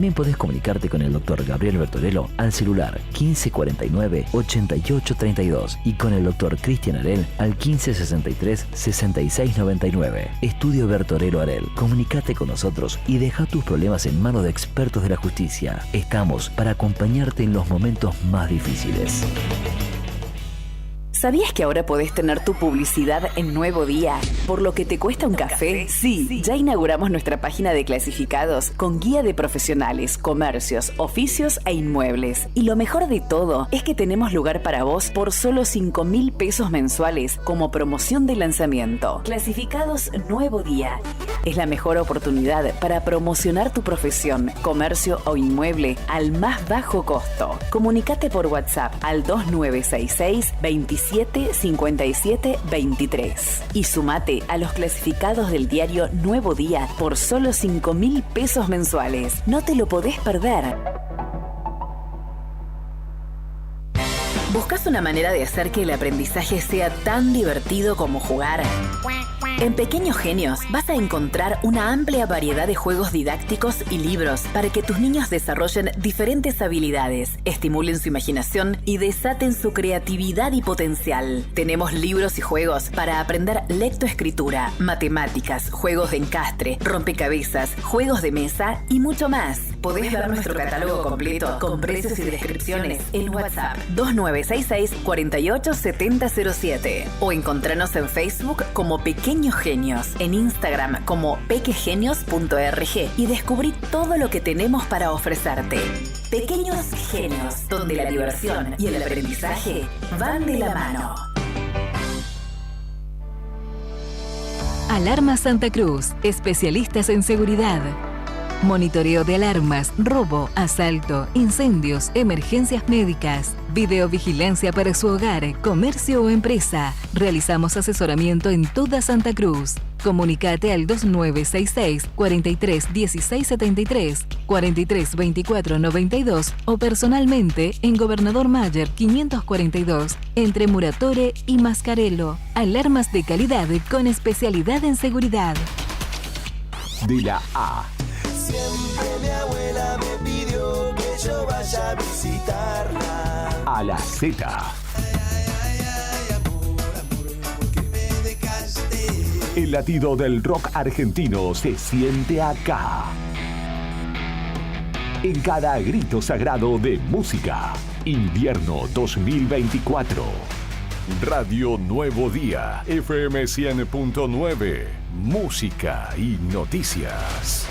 También podés comunicarte con el Dr. Gabriel Bertorello al celular 1549-8832 y con el Dr. Cristian Arel al 1563-6699. Estudio Bertorello Arel. Comunicate con nosotros y deja tus problemas en manos de expertos de la justicia. Estamos para acompañarte en los momentos más difíciles. ¿Sabías que ahora podés tener tu publicidad en Nuevo Día? ¿Por lo que te cuesta un café? Sí, ya inauguramos nuestra página de clasificados con guía de profesionales, comercios, oficios e inmuebles. Y lo mejor de todo es que tenemos lugar para vos por solo 5.000 pesos mensuales como promoción de lanzamiento. Clasificados Nuevo Día. Es la mejor oportunidad para promocionar tu profesión, comercio o inmueble al más bajo costo. Comunicate por WhatsApp al 2966 27 57 23 y sumate a los clasificados del diario Nuevo Día por solo 5.000 pesos mensuales. No te lo podés perder. ¿Buscas una manera de hacer que el aprendizaje sea tan divertido como jugar? En Pequeños Genios vas a encontrar una amplia variedad de juegos didácticos y libros para que tus niños desarrollen diferentes habilidades, estimulen su imaginación y desaten su creatividad y potencial. Tenemos libros y juegos para aprender lectoescritura, matemáticas, juegos de encastre, rompecabezas, juegos de mesa y mucho más. Podés ver nuestro catálogo completo con precios y descripciones en WhatsApp 2966 487007 o encontranos en Facebook como Pequeños Genios, en Instagram como pequegenios.org y descubrí todo lo que tenemos para ofrecerte. Pequeños Genios, donde la diversión y el aprendizaje van de la mano. Alarma Santa Cruz, especialistas en seguridad. Monitoreo de alarmas, robo, asalto, incendios, emergencias médicas, videovigilancia para su hogar, comercio o empresa. Realizamos asesoramiento en toda Santa Cruz. Comunicate al 2966 43 16 73, 43 24 92 o personalmente en Gobernador Mayer 542 entre Muratore y Mascarello. Alarmas de calidad con especialidad en seguridad. De la A. Siempre mi abuela me pidió que yo vaya a visitarla. A la Z. El latido del rock argentino se siente acá. En cada grito sagrado de música. Invierno 2024. Radio Nuevo Día, FM 100.9. Música y noticias.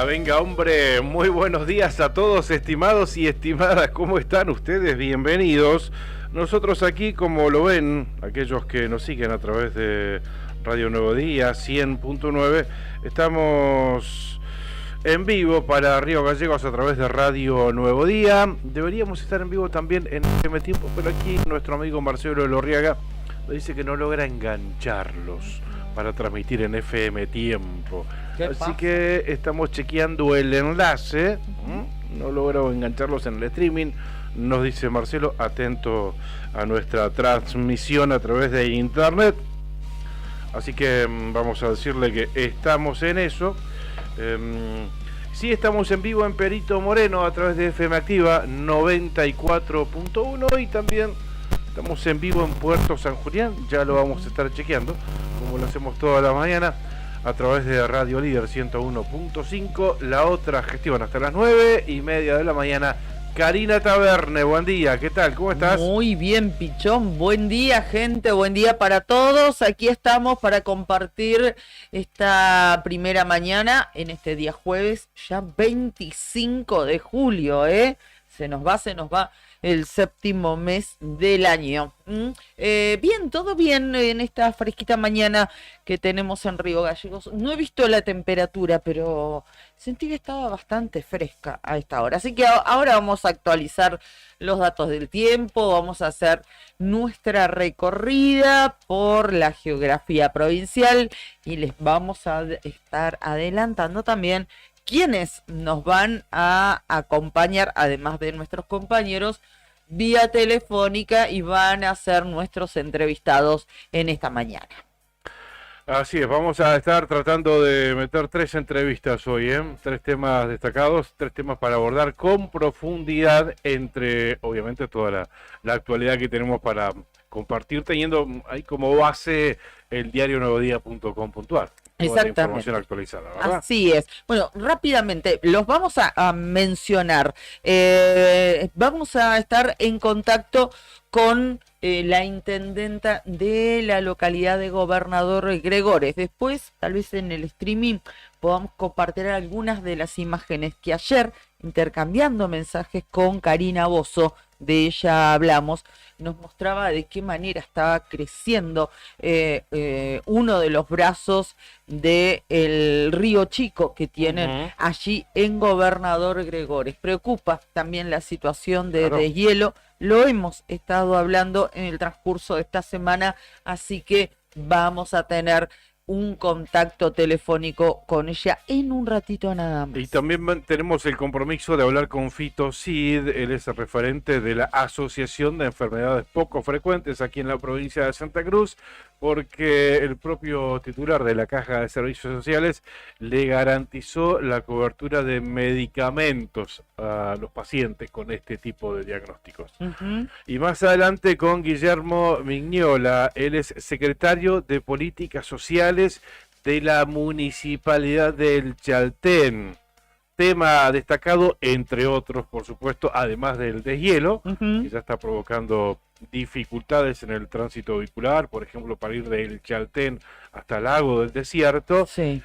Venga, hombre. Muy buenos días a todos, estimados y estimadas. ¿Cómo están ustedes? Bienvenidos. Nosotros aquí, como lo ven, aquellos que nos siguen a través de Radio Nuevo Día 100.9, estamos en vivo para Río Gallegos a través de Radio Nuevo Día. Deberíamos estar en vivo también en FM Tiempo, pero aquí nuestro amigo Marcelo Elorriaga dice que no logra engancharlos para transmitir en FM Tiempo. Así que estamos chequeando el enlace. No logro engancharlos en el streaming, nos dice Marcelo, atento a nuestra transmisión a través de internet. Así que vamos a decirle que estamos en eso. Sí, estamos en vivo en Perito Moreno a través de FM Activa 94.1 y también estamos en vivo en Puerto San Julián. Ya lo vamos a estar chequeando, como lo hacemos toda la mañana, a través de Radio Líder 101.5. La otra gestión hasta las 9:30 de la mañana. Karina Taverne, buen día, ¿qué tal? ¿Cómo estás? Muy bien, Pichón, buen día, gente, buen día para todos. Aquí estamos para compartir esta primera mañana en este día jueves, ya 25 de julio, Se nos va el séptimo mes del año. Bien, todo bien en esta fresquita mañana que tenemos en Río Gallegos. No he visto la temperatura, pero sentí que estaba bastante fresca a esta hora. Así que ahora vamos a actualizar los datos del tiempo, vamos a hacer nuestra recorrida por la geografía provincial y les vamos a estar adelantando también quienes nos van a acompañar, además de nuestros compañeros, vía telefónica y van a ser nuestros entrevistados en esta mañana. Así es, vamos a estar tratando de meter 3 entrevistas hoy, 3 temas destacados, 3 temas para abordar con profundidad entre, obviamente, toda la actualidad que tenemos para compartir, teniendo ahí como base el diarionuevodía.com.ar. Exactamente. La información actualizada, ¿verdad? Así es. Bueno, rápidamente los vamos a mencionar. Vamos a estar en contacto con la intendenta de la localidad de Gobernador Gregores. Después, tal vez en el streaming, podamos compartir algunas de las imágenes que ayer, intercambiando mensajes con Karina Bozo, de ella hablamos, nos mostraba de qué manera estaba creciendo uno de los brazos del río Chico que tienen allí en Gobernador Gregores. Preocupa también la situación de deshielo, lo hemos estado hablando en el transcurso de esta semana, así que vamos a tener un contacto telefónico con ella en un ratito nada más. Y también tenemos el compromiso de hablar con Fito Cid, él es el referente de la Asociación de Enfermedades Poco Frecuentes aquí en la provincia de Santa Cruz, porque el propio titular de la Caja de Servicios Sociales le garantizó la cobertura de medicamentos a los pacientes con este tipo de diagnósticos. Y más adelante con Guillermo Mignola, él es secretario de Políticas Sociales de la Municipalidad del Chaltén. Tema destacado, entre otros, por supuesto, además del deshielo, que ya está provocando dificultades en el tránsito vehicular, por ejemplo, para ir del Chaltén hasta el Lago del Desierto. Sí.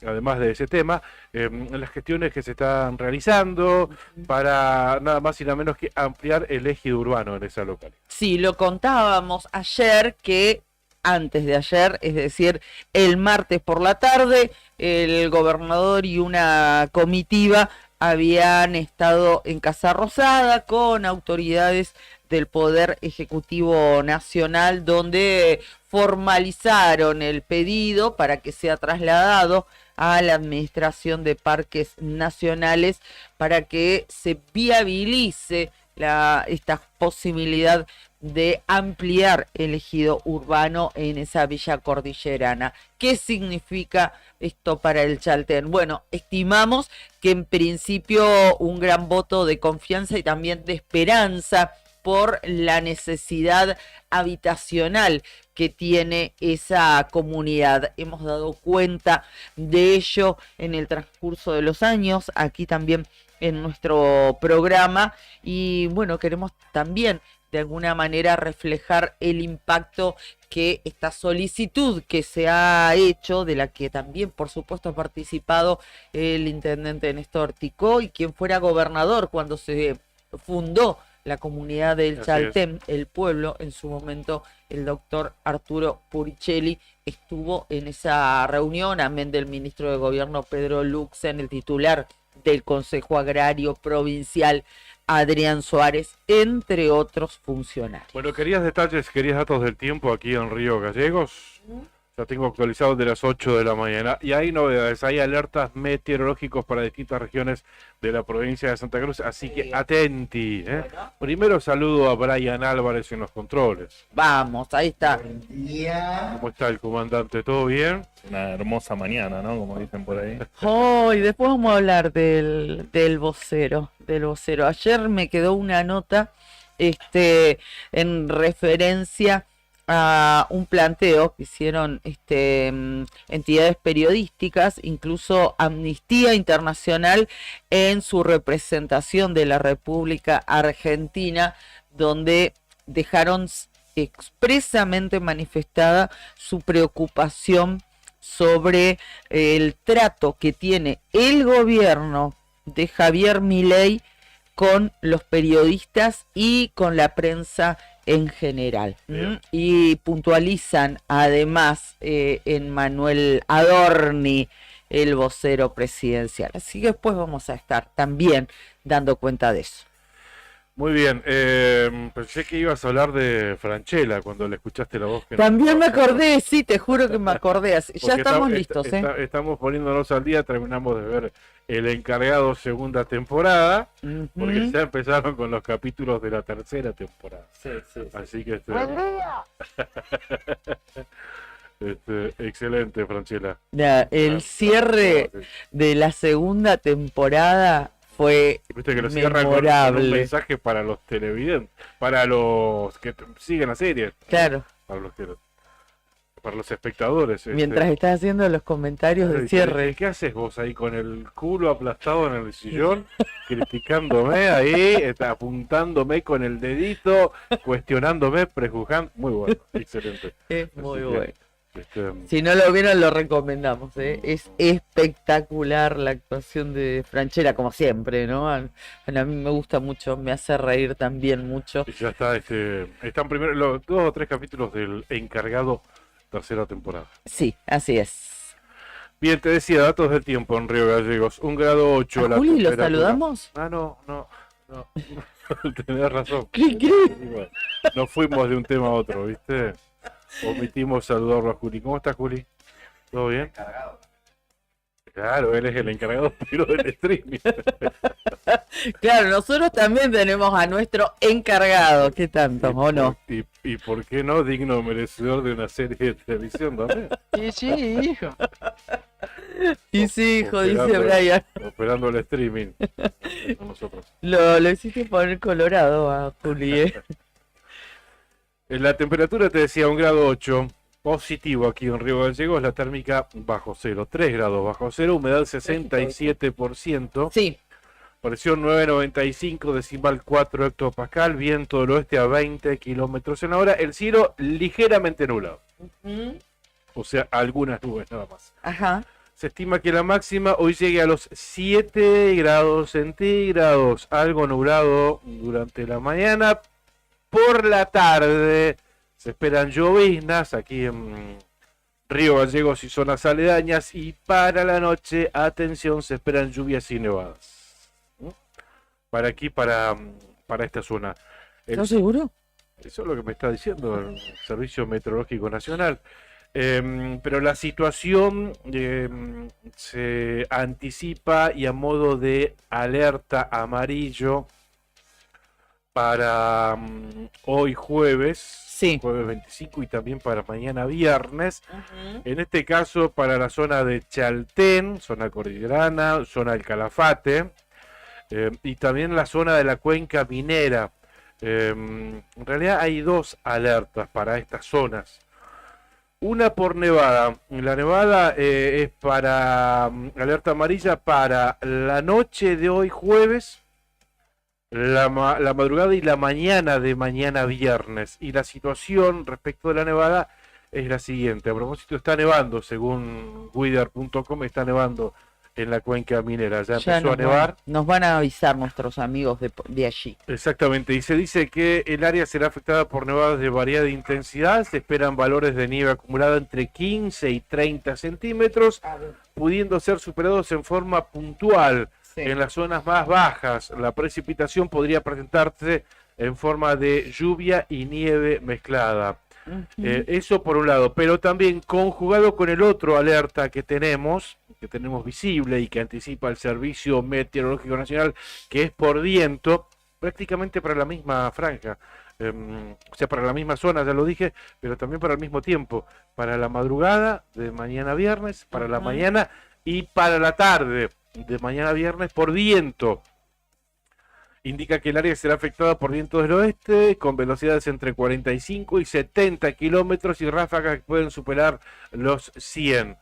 Además de ese tema, las gestiones que se están realizando para nada más y nada menos que ampliar el ejido urbano en esa localidad. Sí, lo contábamos ayer que antes de ayer, es decir, el martes por la tarde, el gobernador y una comitiva habían estado en Casa Rosada con autoridades del Poder Ejecutivo Nacional, donde formalizaron el pedido para que sea trasladado a la Administración de Parques Nacionales para que se viabilice esta posibilidad de ampliar el ejido urbano en esa villa cordillerana. ¿Qué significa esto para el Chaltén? Bueno, estimamos que en principio un gran voto de confianza y también de esperanza por la necesidad habitacional que tiene esa comunidad. Hemos dado cuenta de ello en el transcurso de los años, aquí también en nuestro programa, y bueno, queremos también de alguna manera reflejar el impacto que esta solicitud que se ha hecho, de la que también por supuesto ha participado el intendente Néstor Ticó y quien fuera gobernador cuando se fundó la comunidad del Así Chaltén, el pueblo. En su momento el doctor Arturo Puricelli estuvo en esa reunión, amén del ministro de Gobierno Pedro Luxen, el titular del Consejo Agrario Provincial Adrián Suárez, entre otros funcionarios. Bueno, querías detalles, querías datos del tiempo aquí en Río Gallegos. Ya tengo actualizado de las 8 de la mañana. Y hay novedades, hay alertas meteorológicos para distintas regiones de la provincia de Santa Cruz. Así que atenti. Primero saludo a Brian Álvarez en los controles. Vamos, ahí está. ¿Cómo está el comandante? ¿Todo bien? Una hermosa mañana, ¿no? Como dicen por ahí. Oh, y después vamos a hablar del vocero, Ayer me quedó una nota en referencia a un planteo que hicieron entidades periodísticas, incluso Amnistía Internacional en su representación de la República Argentina, donde dejaron expresamente manifestada su preocupación sobre el trato que tiene el gobierno de Javier Milei con los periodistas y con la prensa en general. Y puntualizan además en Manuel Adorni, el vocero presidencial. Así que después vamos a estar también dando cuenta de eso. Muy bien, pensé que ibas a hablar de Franchella cuando le escuchaste la voz. También me acordé, sí, te juro que me acordé. Ya estamos listos, Estamos poniéndonos al día, terminamos de ver El Encargado segunda temporada, porque ya empezaron con los capítulos de la tercera temporada. Sí. Así que excelente, Franchella. El cierre de la segunda temporada fue Viste que lo cierran con un mensaje para los televidentes, para los que siguen la serie. Claro. Para los espectadores. Mientras estás haciendo los comentarios de cierre. ¿Qué haces vos ahí con el culo aplastado en el sillón, criticándome ahí, apuntándome con el dedito, cuestionándome, prejuzgando? Muy bueno, excelente. Es muy bueno. Si no lo vieron, lo recomendamos. Es espectacular la actuación de Franchella, como siempre, ¿no? A mí me gusta mucho, me hace reír también mucho. Y ya está, están primero los 2 o 3 capítulos del Encargado, tercera temporada. Sí, así es. Bien, te decía, datos del tiempo en Río Gallegos, 1 grado 8 la Juli, temperatura. ¿lo saludamos? Ah, no. Tenés razón. ¿Qué? Nos fuimos de un tema a otro, ¿viste? Omitimos saludarlo a Juli. ¿Cómo estás, Juli? ¿Todo bien? Claro, él es el encargado, pero del streaming. Claro, nosotros también tenemos a nuestro encargado. ¿Qué tanto, o no? Y por qué no, digno merecedor de una serie de televisión también. Sí, hijo. Y sí, hijo, dice Brian. Operando el streaming. Con nosotros. Lo hiciste poner colorado a Juli, En la temperatura te decía 1 grado 8, positivo aquí en Río Gallegos, la térmica bajo cero, 3 grados bajo cero, humedad 67%, sí. Presión 995, decimal 4 hectopascal, viento del oeste a 20 kilómetros en la hora, el cielo ligeramente nublado, o sea, algunas nubes nada más. Ajá. Se estima que la máxima hoy llegue a los 7 grados centígrados, algo nublado durante la mañana. Por la tarde se esperan lloviznas aquí en Río Gallegos y zonas aledañas, y para la noche, atención, se esperan lluvias y nevadas. Para aquí, para esta zona. ¿Estás seguro? Eso es lo que me está diciendo el Servicio Meteorológico Nacional. Pero la situación se anticipa, y a modo de alerta amarillo para hoy jueves, sí, jueves 25, y también para mañana viernes. En este caso para la zona de Chaltén, zona cordillerana, zona del Calafate, y también la zona de la cuenca minera. En realidad hay 2 alertas para estas zonas. Una por nevada. La nevada es para alerta amarilla para la noche de hoy jueves, la madrugada y la mañana de mañana viernes. Y la situación respecto de la nevada es la siguiente. A propósito, está nevando, según weather.com, está nevando en la cuenca minera. Ya Ya empezó a nevar. nos van a avisar nuestros amigos de allí. Exactamente, y se dice que el área será afectada por nevadas de variada intensidad. Se esperan valores de nieve acumulada entre 15 y 30 centímetros, pudiendo ser superados en forma puntual Sí. en las zonas más bajas. La precipitación podría presentarse en forma de lluvia y nieve mezclada. Eso por un lado, pero también conjugado con el otro alerta que tenemos visible y que anticipa el Servicio Meteorológico Nacional, que es por viento, prácticamente para la misma franja, o sea, para la misma zona, ya lo dije, pero también para el mismo tiempo, para la madrugada de mañana viernes, para la mañana y para la tarde de mañana viernes por viento. Indica que el área será afectada por vientos del oeste con velocidades entre 45 y 70 kilómetros y ráfagas que pueden superar los 100.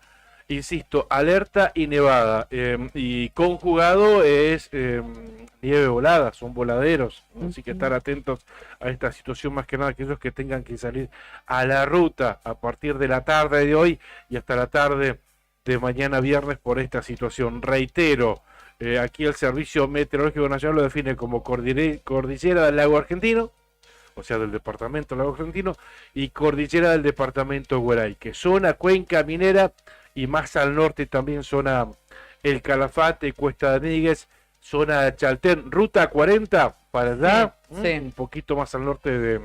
Insisto, alerta y nevada. Y conjugado es nieve volada, son voladeros. Así que estar atentos a esta situación, más que nada aquellos que tengan que salir a la ruta a partir de la tarde de hoy y hasta la tarde de mañana viernes por esta situación. Reitero, aquí el Servicio Meteorológico Nacional lo define como cordillera del lago argentino, o sea, del departamento del lago argentino, y cordillera del departamento Güeray, que zona cuenca minera, y más al norte también zona El Calafate, Cuesta de Níguez, zona Chaltén, ruta 40 para allá, un poquito más al norte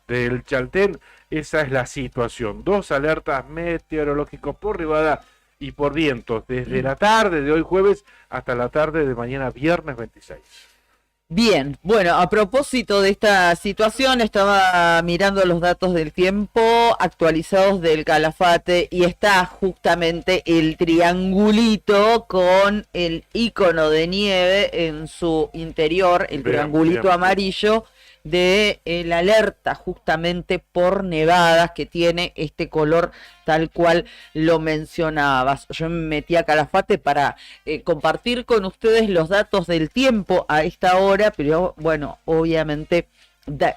del Chaltén. Esa es la situación. 2 alertas meteorológicos por ribada y por vientos, desde la tarde de hoy jueves hasta la tarde de mañana viernes 26. Bien, bueno, a propósito de esta situación, estaba mirando los datos del tiempo actualizados del Calafate y está justamente el triangulito con el icono de nieve en su interior, el triangulito amarillo de el alerta justamente por nevadas que tiene este color tal cual lo mencionabas. Yo me metí a Calafate para compartir con ustedes los datos del tiempo a esta hora, pero bueno, obviamente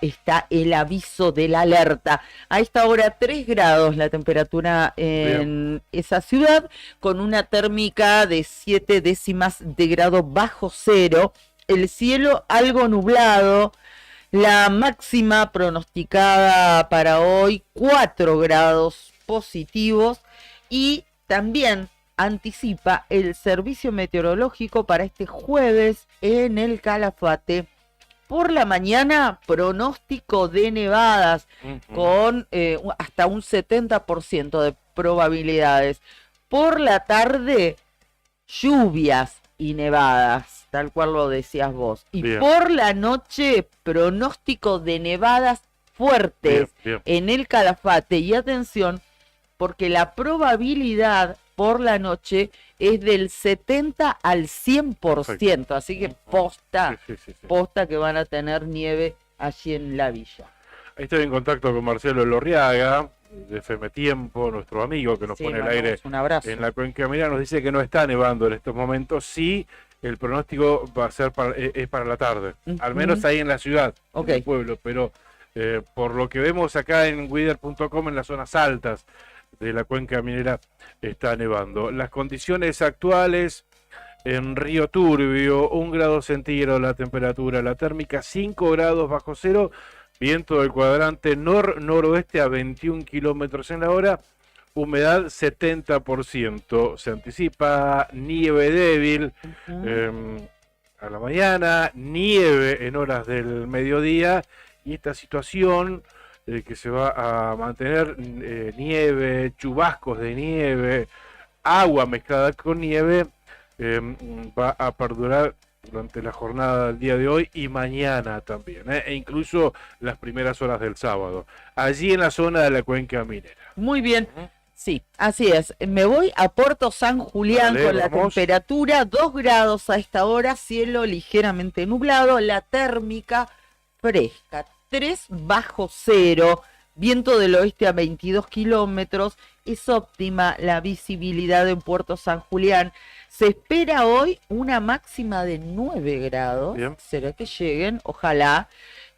está el aviso de la alerta. A esta hora 3 grados la temperatura en esa ciudad, con una térmica de 7 décimas de grado bajo cero, el cielo algo nublado. La máxima pronosticada para hoy, 4 grados positivos, y también anticipa el servicio meteorológico para este jueves en el Calafate. Por la mañana, pronóstico de nevadas con hasta un 70% de probabilidades. Por la tarde, lluvias y nevadas, tal cual lo decías vos. Y por la noche, pronóstico de nevadas fuertes en el Calafate. Y atención, porque la probabilidad por la noche es del 70 al 100%. Así que posta que van a tener nieve allí en la villa. Ahí estoy en contacto con Marcelo Lorriaga, de FM Tiempo, nuestro amigo que nos pone el aire en la cuenca minera. Nos dice que no está nevando en estos momentos. Sí, el pronóstico va a ser es para la tarde, al menos ahí en la ciudad, en el pueblo, pero por lo que vemos acá en weather.com, en las zonas altas de la cuenca minera está nevando. Las condiciones actuales en Río Turbio, 1 grado centígrado la temperatura, la térmica 5 grados bajo cero, viento del cuadrante noroeste a 21 kilómetros en la hora, humedad 70%. Se anticipa nieve débil a la mañana, nieve en horas del mediodía, y esta situación que se va a mantener, nieve, chubascos de nieve, agua mezclada con nieve, va a perdurar durante la jornada del día de hoy y mañana también, e incluso las primeras horas del sábado, allí en la zona de la cuenca minera. Muy bien. Sí, así es. Me voy a Puerto San Julián. Dale, con la temperatura 2 grados a esta hora, cielo ligeramente nublado, la térmica fresca, 3 bajo cero, viento del oeste a 22 kilómetros, es óptima la visibilidad en Puerto San Julián. Se espera hoy una máxima de 9 grados, será que lleguen, ojalá.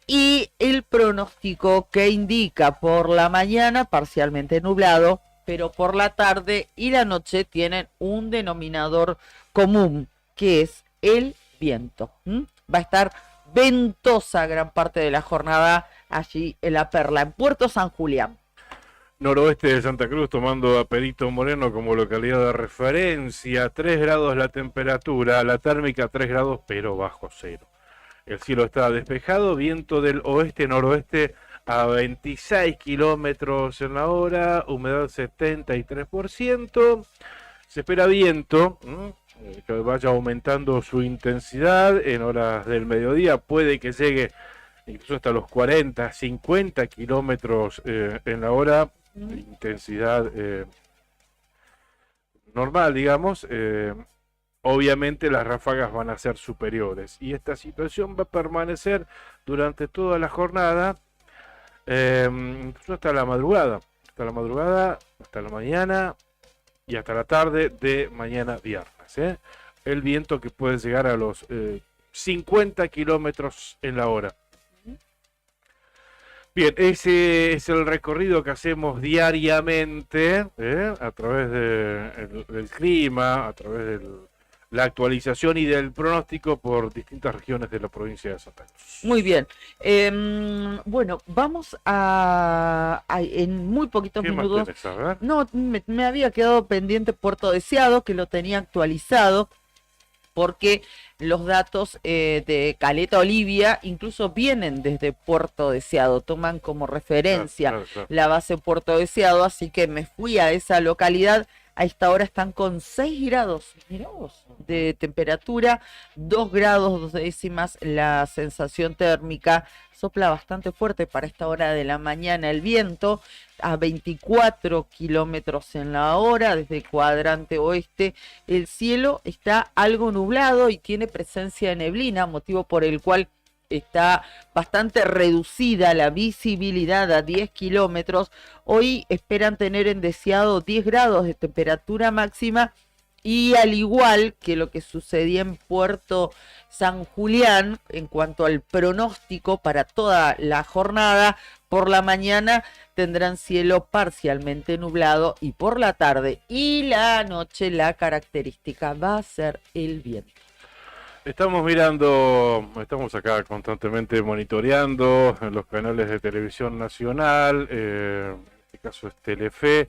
Y el pronóstico que indica por la mañana parcialmente nublado, pero por la tarde y la noche tienen un denominador común, que es el viento. Va a estar ventosa gran parte de la jornada allí en La Perla, en Puerto San Julián. Noroeste de Santa Cruz, tomando a Perito Moreno como localidad de referencia, 3 grados la temperatura, la térmica 3 grados pero bajo cero. El cielo está despejado, viento del oeste-noroeste a 26 kilómetros en la hora, humedad 73%. Se espera viento que vaya aumentando su intensidad en horas del mediodía, puede que llegue incluso hasta los 40, 50 kilómetros en la hora, intensidad normal, digamos. Obviamente las ráfagas van a ser superiores y esta situación va a permanecer durante toda la jornada, incluso hasta la madrugada, hasta la mañana y hasta la tarde de mañana viernes. El viento que puede llegar a los 50 kilómetros en la hora. Bien, ese es el recorrido que hacemos diariamente a través del clima, a través de la actualización y del pronóstico por distintas regiones de la provincia de Santa Cruz. Muy bien. Bueno, vamos en muy poquitos minutos. ¿Qué más tenés? A ver. No, me había quedado pendiente Puerto Deseado, que lo tenía actualizado, porque los datos de Caleta Olivia incluso vienen desde Puerto Deseado, toman como referencia Claro. la base Puerto Deseado, así que me fui a esa localidad. A esta hora están con 6 grados, mirá vos, de temperatura, 2 grados 2 décimas la sensación térmica, sopla bastante fuerte para esta hora de la mañana el viento, a 24 kilómetros en la hora desde el cuadrante oeste. El cielo está algo nublado y tiene presencia de neblina, motivo por el cual está bastante reducida la visibilidad a 10 kilómetros. Hoy esperan tener en Deseado 10 grados de temperatura máxima y al igual que lo que sucedía en Puerto San Julián, en cuanto al pronóstico para toda la jornada, por la mañana tendrán cielo parcialmente nublado y por la tarde y la noche la característica va a ser el viento. Estamos acá constantemente monitoreando los canales de televisión nacional, en este caso es Telefe.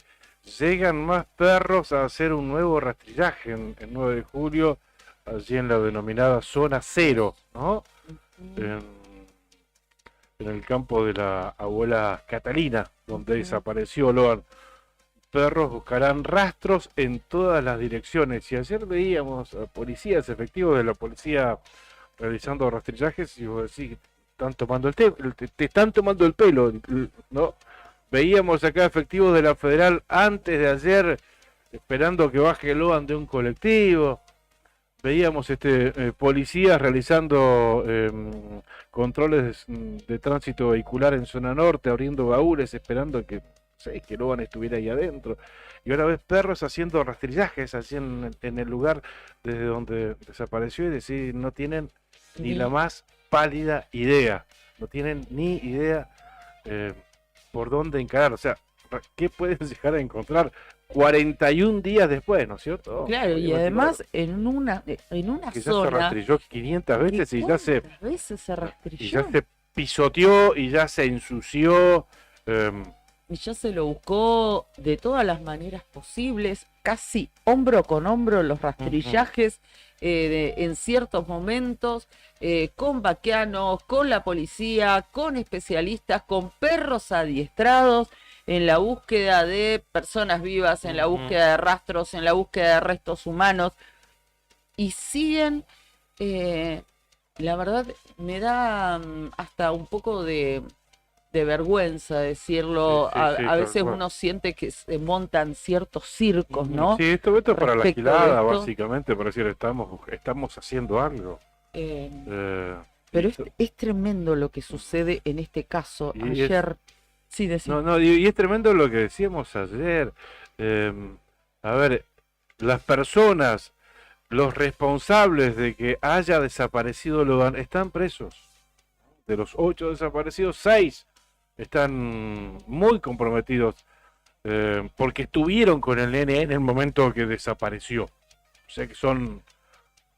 Llegan más perros a hacer un nuevo rastrillaje en 9 de julio, allí en la denominada zona cero, ¿no? En el campo de la abuela Catalina, donde desapareció Loan. Perros buscarán rastros en todas las direcciones. Y ayer veíamos a policías, efectivos de la policía, realizando rastrillajes, y vos decís, están tomando te están tomando el pelo, ¿no? Veíamos acá efectivos de la Federal antes de ayer, esperando que baje el Loan de un colectivo. Veíamos policías realizando controles de tránsito vehicular en zona norte, abriendo baúles, esperando que Loan estuviera ahí adentro. Y ahora ves perros haciendo rastrillajes así en el lugar desde donde desapareció, y decir, no tienen ni la más pálida idea. No tienen ni idea por dónde encarar. O sea, ¿qué pueden llegar a encontrar 41 días después, ¿no es cierto? Claro, y además en una que ya zona se rastrilló 500 veces y ya se rastrilló. y ya se pisoteó y ya se ensució. Y ya se lo buscó de todas las maneras posibles, casi hombro con hombro los rastrillajes, en ciertos momentos, con vaqueanos, con la policía, con especialistas, con perros adiestrados, en la búsqueda de personas vivas, en la búsqueda de rastros, en la búsqueda de restos humanos. Y siguen, la verdad, me da hasta un poco de vergüenza decirlo. Sí, a veces claro. uno siente que se montan ciertos circos, ¿no? Sí, esto es para la Respecto gilada, de esto. básicamente, para decir, estamos haciendo algo. Pero esto- es tremendo lo que sucede en este caso. Y Ayer, sí, decimos. No, y es tremendo lo que decíamos ayer. A ver, las personas, los responsables de que haya desaparecido Loan, están presos. De los 8 desaparecidos, 6 están muy comprometidos porque estuvieron con el nene en el momento que desapareció. O sea que son...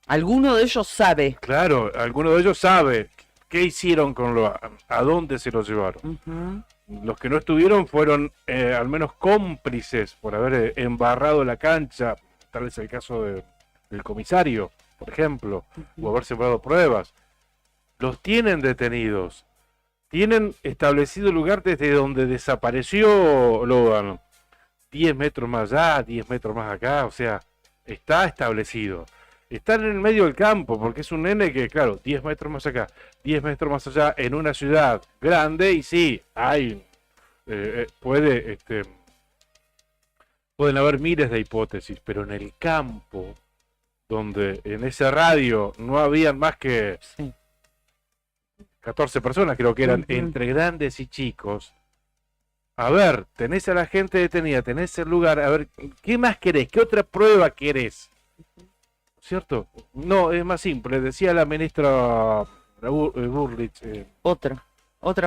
Alguno de ellos sabe. Claro, alguno de ellos sabe qué hicieron con a dónde se lo llevaron. Ujú. Los que no estuvieron fueron al menos cómplices por haber embarrado la cancha, tal es el caso del comisario, por ejemplo, o haber sembrado pruebas. Los tienen detenidos, tienen establecido el lugar desde donde desapareció Logan, 10 metros más allá, 10 metros más acá, o sea, está establecido. Están en el medio del campo, porque es un nene que, claro, 10 metros más acá, 10 metros más allá, en una ciudad grande, y sí, hay, pueden haber miles de hipótesis, pero en el campo, donde en ese radio no habían más que 14 personas, creo que eran, entre grandes y chicos. A ver, tenés a la gente detenida, tenés el lugar, a ver, ¿qué más querés? ¿Qué otra prueba querés? ¿Cierto? No, es más simple, decía la ministra Burlich. Otra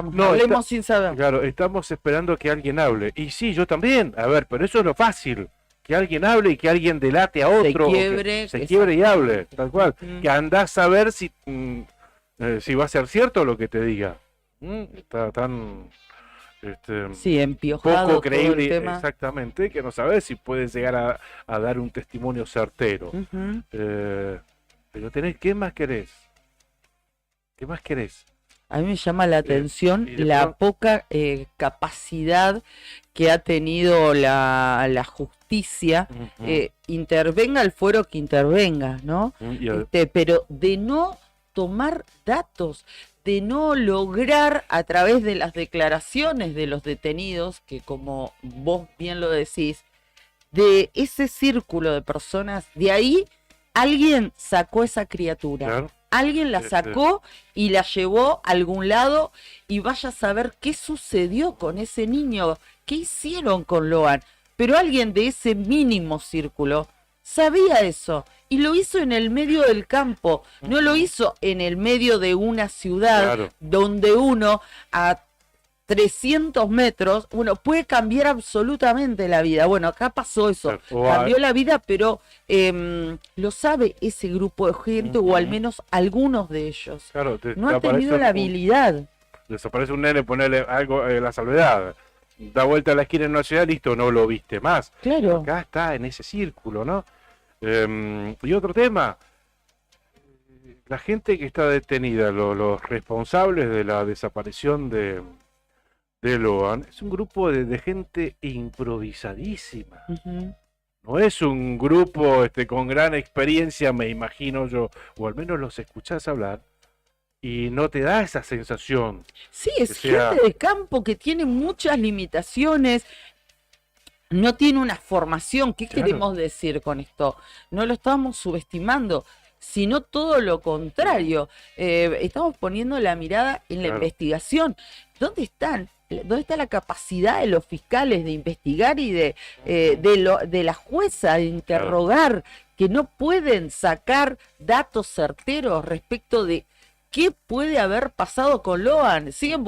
mujer. No, Hablemos sin saber. Claro, estamos esperando que alguien hable. Y sí, yo también. A ver, pero eso es lo fácil. Que alguien hable y que alguien delate a otro. Se quiebre y hable, tal cual. Que andás a ver si va a ser cierto lo que te diga. Está tan... sí, empiojado poco creíble, todo el tema. Exactamente, que no sabes si puedes llegar a dar un testimonio certero. Pero ¿qué más querés? ¿Qué más querés? A mí me llama la atención y de la pronto... poca capacidad que ha tenido la justicia, intervenga el fuero que intervenga, ¿no? Pero de no tomar datos, de no lograr a través de las declaraciones de los detenidos, que como vos bien lo decís, de ese círculo de personas, de ahí alguien sacó esa criatura. Claro. Alguien la sacó y la llevó a algún lado, y vaya a saber qué sucedió con ese niño, qué hicieron con Loan. Pero alguien de ese mínimo círculo sabía eso y lo hizo en el medio del campo, no lo hizo en el medio de una ciudad, Claro. donde uno a 300 metros, uno puede cambiar absolutamente la vida. Bueno, acá pasó eso, cambió la vida, pero lo sabe ese grupo de gente, o al menos algunos de ellos. Claro, No han tenido la habilidad. Desaparece un nene, ponerle algo, la salvedad. Da vuelta a la esquina en una ciudad, listo, no lo viste más. Claro. Acá está en ese círculo, ¿no? Y otro tema, la gente que está detenida, los responsables de la desaparición de Loan, es un grupo de gente improvisadísima. No es un grupo con gran experiencia, me imagino yo, o al menos los escuchás hablar, y no te da esa sensación. Sí, es gente de campo que tiene muchas limitaciones, no tiene una formación. ¿Qué queremos decir con esto? No lo estamos subestimando, sino todo lo contrario. Estamos poniendo la mirada en la investigación. ¿Dónde está la capacidad de los fiscales de investigar y de la jueza de interrogar, que no pueden sacar datos certeros respecto de qué puede haber pasado con Loan? Siguen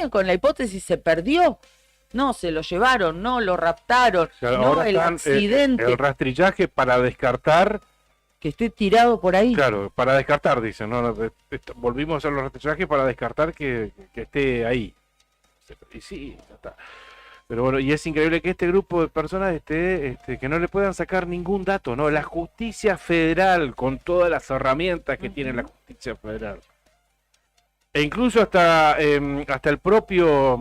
con la hipótesis, se perdió. No, se lo llevaron, no, lo raptaron, Claro, no, ahora el están, accidente. el rastrillaje para descartar. Que esté tirado por ahí. Claro, para descartar, dicen. Volvimos a hacer los rastrillajes para descartar que esté ahí. Y sí, ya está. Pero bueno, y es increíble que este grupo de personas que no le puedan sacar ningún dato, ¿no? La justicia federal, con todas las herramientas que tiene la justicia federal. E incluso hasta el propio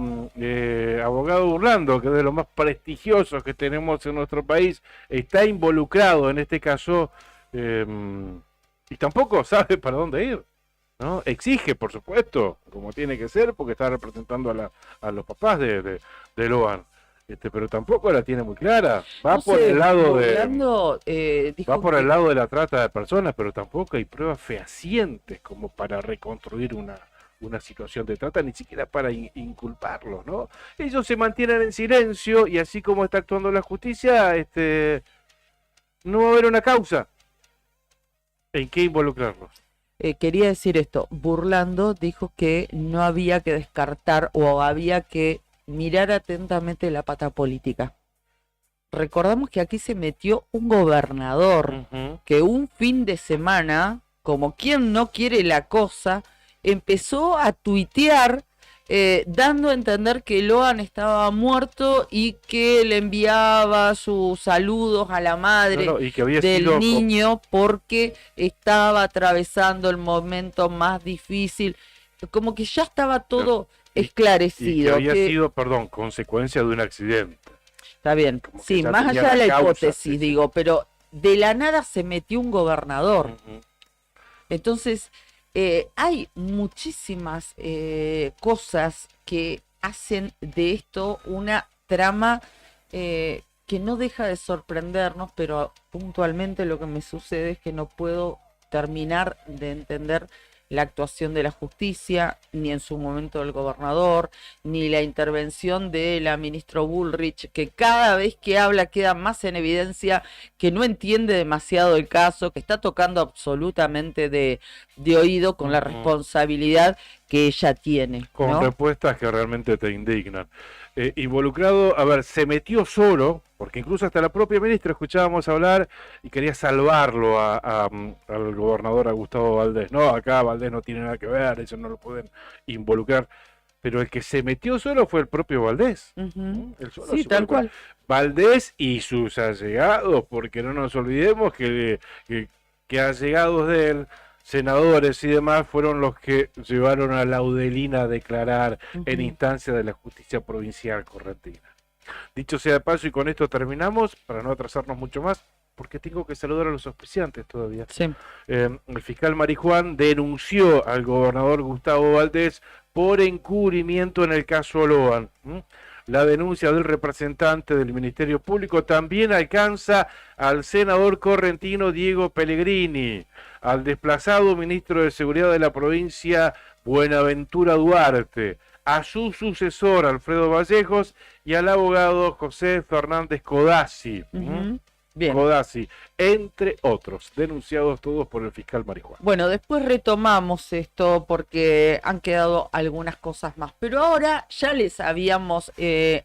abogado Burlando, que es de los más prestigiosos que tenemos en nuestro país, está involucrado en este caso, y tampoco sabe para dónde ir, ¿no? Exige, por supuesto, como tiene que ser, porque está representando a los papás de Loan, pero tampoco la tiene muy clara. Va por el lado el lado de la trata de personas, pero tampoco hay pruebas fehacientes como para reconstruir una situación de trata, ni siquiera para inculparlos, ¿no? Ellos se mantienen en silencio, y así como está actuando la justicia, no va a haber una causa en qué involucrarlos. Quería decir esto, Burlando dijo que no había que descartar, o había que mirar atentamente la pata política. Recordamos que aquí se metió un gobernador que un fin de semana, como quien no quiere la cosa, empezó a tuitear dando a entender que Loan estaba muerto y que le enviaba sus saludos a la madre y que había del sido niño porque estaba atravesando el momento más difícil. Como que ya estaba todo esclarecido. Y que había sido, perdón, consecuencia de un accidente. Está bien, Como que sí, ya más tenía allá de la causa, hipótesis, sí. digo, pero de la nada se metió un gobernador. Entonces, hay muchísimas cosas que hacen de esto una trama que no deja de sorprendernos, pero puntualmente lo que me sucede es que no puedo terminar de entender la actuación de la justicia, ni en su momento del gobernador, ni la intervención de la ministra Bullrich, que cada vez que habla queda más en evidencia que no entiende demasiado el caso, que está tocando absolutamente de oído con la responsabilidad que ella tiene, Con ¿no? respuestas que realmente te indignan. Involucrado, a ver, se metió solo, porque incluso hasta la propia ministra escuchábamos hablar y quería salvarlo al gobernador, a Gustavo Valdés. No, acá Valdés no tiene nada que ver, eso no lo pueden involucrar. Pero el que se metió solo fue el propio Valdés. Él solo Sí, se tal involucró. cual. Valdés y sus allegados, porque no nos olvidemos que allegados de él, senadores y demás, fueron los que llevaron a Laudelina a declarar en instancia de la justicia provincial correntina. Dicho sea de paso, y con esto terminamos, para no atrasarnos mucho más, porque tengo que saludar a los auspiciantes todavía. Sí. El fiscal Marijuán denunció al gobernador Gustavo Valdés por encubrimiento en el caso Loan. La denuncia del representante del Ministerio Público también alcanza al senador correntino Diego Pellegrini, al desplazado ministro de Seguridad de la provincia Buenaventura Duarte, a su sucesor Alfredo Vallejos y al abogado José Fernández Codazzi. Bien. Codazzi, entre otros, denunciados todos por el fiscal Marijuán. Bueno, después retomamos esto porque han quedado algunas cosas más, pero ahora ya les habíamos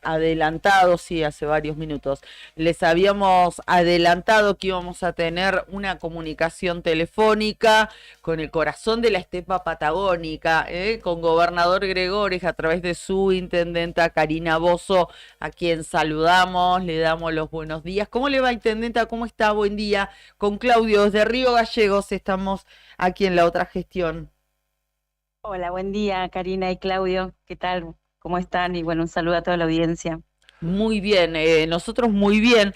adelantado, sí, hace varios minutos, les habíamos adelantado que íbamos a tener una comunicación telefónica con el corazón de la estepa patagónica, con Gobernador Gregores a través de su intendenta Karina Bozo, a quien saludamos, le damos los buenos días. ¿Cómo le va, intendenta? ¿Cómo está? Buen día. Con Claudio desde Río Gallegos estamos aquí en la otra gestión. Hola, buen día, Karina y Claudio. ¿Qué tal? ¿Cómo están? Y bueno, un saludo a toda la audiencia. Muy bien, nosotros muy bien.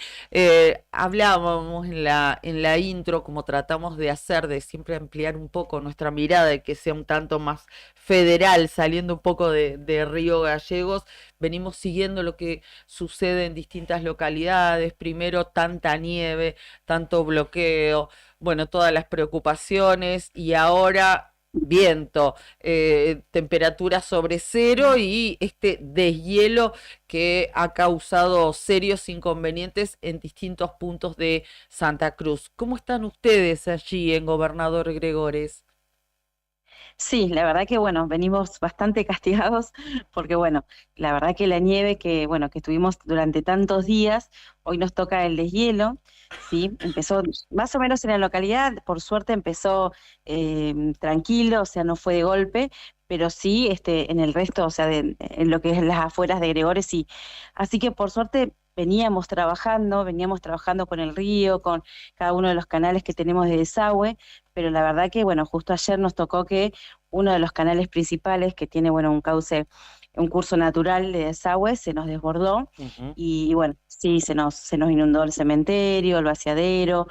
Hablábamos en la intro, como tratamos de hacer, de siempre ampliar un poco nuestra mirada, de que sea un tanto más federal, saliendo un poco de Río Gallegos. Venimos siguiendo lo que sucede en distintas localidades. Primero, tanta nieve, tanto bloqueo, bueno, todas las preocupaciones, y ahora viento, temperatura sobre cero y este deshielo que ha causado serios inconvenientes en distintos puntos de Santa Cruz. ¿Cómo están ustedes allí en Gobernador Gregores? Sí, la verdad que bueno, venimos bastante castigados porque bueno, la verdad que la nieve que bueno, que estuvimos durante tantos días, hoy nos toca el deshielo, sí, empezó más o menos en la localidad, por suerte empezó tranquilo, o sea, no fue de golpe, pero sí en el resto, o sea, en lo que es las afueras de Gregores, sí. Así que por suerte veníamos trabajando con el río, con cada uno de los canales que tenemos de desagüe, pero la verdad que, bueno, justo ayer nos tocó que uno de los canales principales, que tiene, bueno, un curso natural de desagüe, se nos desbordó, y bueno, sí, se nos inundó el cementerio, el vaciadero,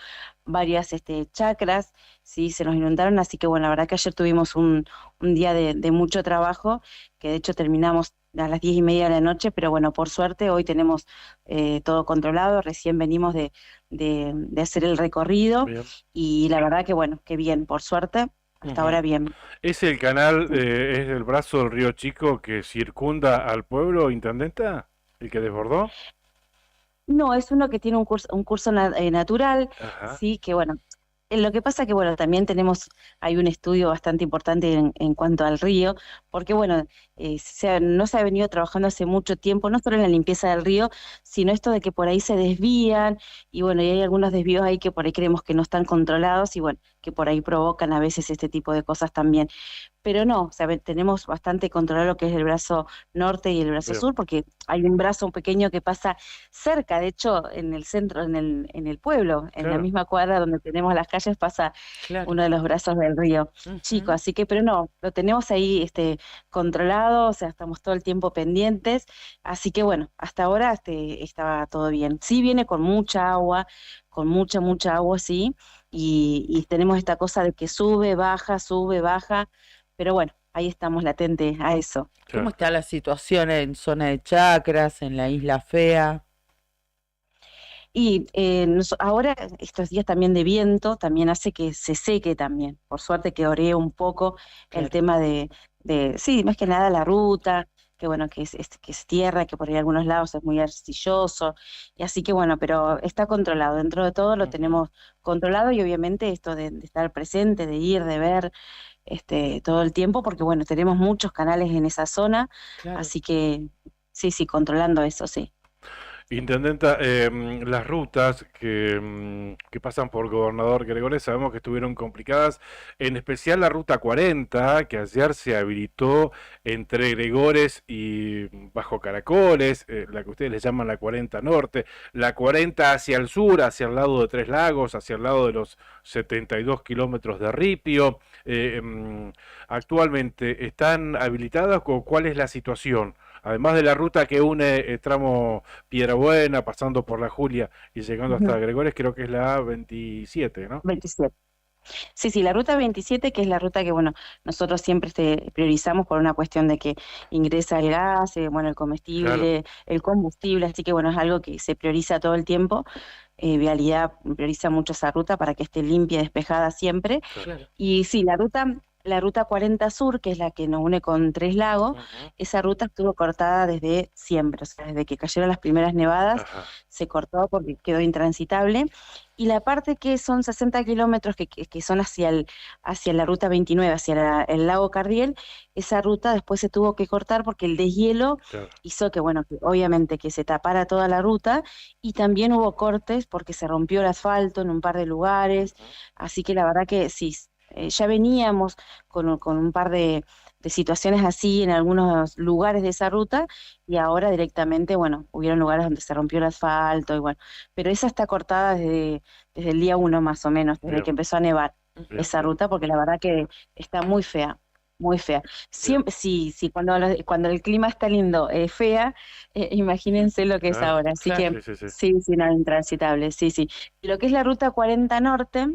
varias chacras, sí, se nos inundaron, así que bueno, la verdad que ayer tuvimos un día de mucho trabajo, que de hecho terminamos a las 10:30 de la noche, pero bueno, por suerte hoy tenemos todo controlado, recién venimos de hacer el recorrido, Bien. y la verdad que bueno, que bien, por suerte, hasta ahora bien. ¿Es el canal, es el brazo del río Chico que circunda al pueblo, intendenta? ¿El que desbordó? No, es uno que tiene un curso natural, Ajá. sí, que bueno, Lo que pasa que, bueno, también hay un estudio bastante importante en cuanto al río, porque, bueno, no se ha venido trabajando hace mucho tiempo, no solo en la limpieza del río, sino esto de que por ahí se desvían, y bueno, y hay algunos desvíos ahí que por ahí creemos que no están controlados, y bueno, que por ahí provocan a veces este tipo de cosas también. Pero no, o sea, tenemos bastante controlado lo que es el brazo norte y el brazo Bien. sur, porque hay un brazo pequeño que pasa cerca, de hecho, en el centro, en el pueblo, en la Claro. misma cuadra donde tenemos las calles, pasa Claro. uno de los brazos del río chico, Ujú. así que, pero no, lo tenemos ahí controlado, o sea, estamos todo el tiempo pendientes, así que bueno, hasta ahora estaba todo bien. Sí viene con mucha agua, con mucha agua, sí, y tenemos esta cosa de que sube, baja, pero bueno, ahí estamos latentes a eso. ¿Cómo Claro. está la situación en zona de Chacras, en la Isla Fea? Y ahora estos días también de viento también hace que se seque también. Por suerte que oree un poco el Claro. tema sí, más que nada la ruta, que bueno, que es tierra, que por ahí algunos lados es muy arcilloso, y así que bueno, pero está controlado. Dentro de todo lo Ujú. tenemos controlado y obviamente esto de estar presente, de ir, de ver, todo el tiempo, porque bueno, tenemos muchos canales en esa zona, Claro. así que sí, controlando eso, sí. Intendenta, las rutas que pasan por Gobernador Gregores sabemos que estuvieron complicadas, en especial la ruta 40, que ayer se habilitó entre Gregores y Bajo Caracoles, la que ustedes le llaman la 40 Norte, la 40 hacia el sur, hacia el lado de Tres Lagos, hacia el lado de los 72 kilómetros de Ripio. Actualmente, ¿están habilitadas o cuál es la situación? Además de la ruta que une el tramo Piedrabuena, pasando por la Julia y llegando hasta Ujú. Gregores, creo que es la 27, ¿no? 27. Sí, la ruta 27, que es la ruta que, bueno, nosotros siempre priorizamos por una cuestión de que ingresa el gas, bueno, el Claro, comestible, el combustible, así que, bueno, es algo que se prioriza todo el tiempo. Vialidad prioriza mucho esa ruta para que esté limpia, despejada siempre. claro. Claro. Y sí, la ruta 40 Sur, que es la que nos une con Tres Lagos, Ujú. esa ruta estuvo cortada desde siempre, o sea, desde que cayeron las primeras nevadas, Ajá, se cortó porque quedó intransitable. Y la parte que son 60 kilómetros, que son hacia la ruta 29, hacia el lago Cardiel, esa ruta después se tuvo que cortar porque el deshielo claro. hizo que, bueno, que obviamente que se tapara toda la ruta, y también hubo cortes porque se rompió el asfalto en un par de lugares, Ujú. así que la verdad que sí, ya veníamos con un par de situaciones así en algunos lugares de esa ruta, y ahora directamente, bueno, hubieron lugares donde se rompió el asfalto y bueno, pero esa está cortada desde el día 1 más o menos, desde que Bien, empezó a nevar bien, esa bien, ruta, porque la verdad que está muy fea. Muy fea. bien. Siempre, sí, cuando el clima está lindo, fea, imagínense lo que es Claro, ahora. Así Claro. que sí, sí, sí. sí, no, intransitable, sí. Y lo que es la ruta 40 Norte,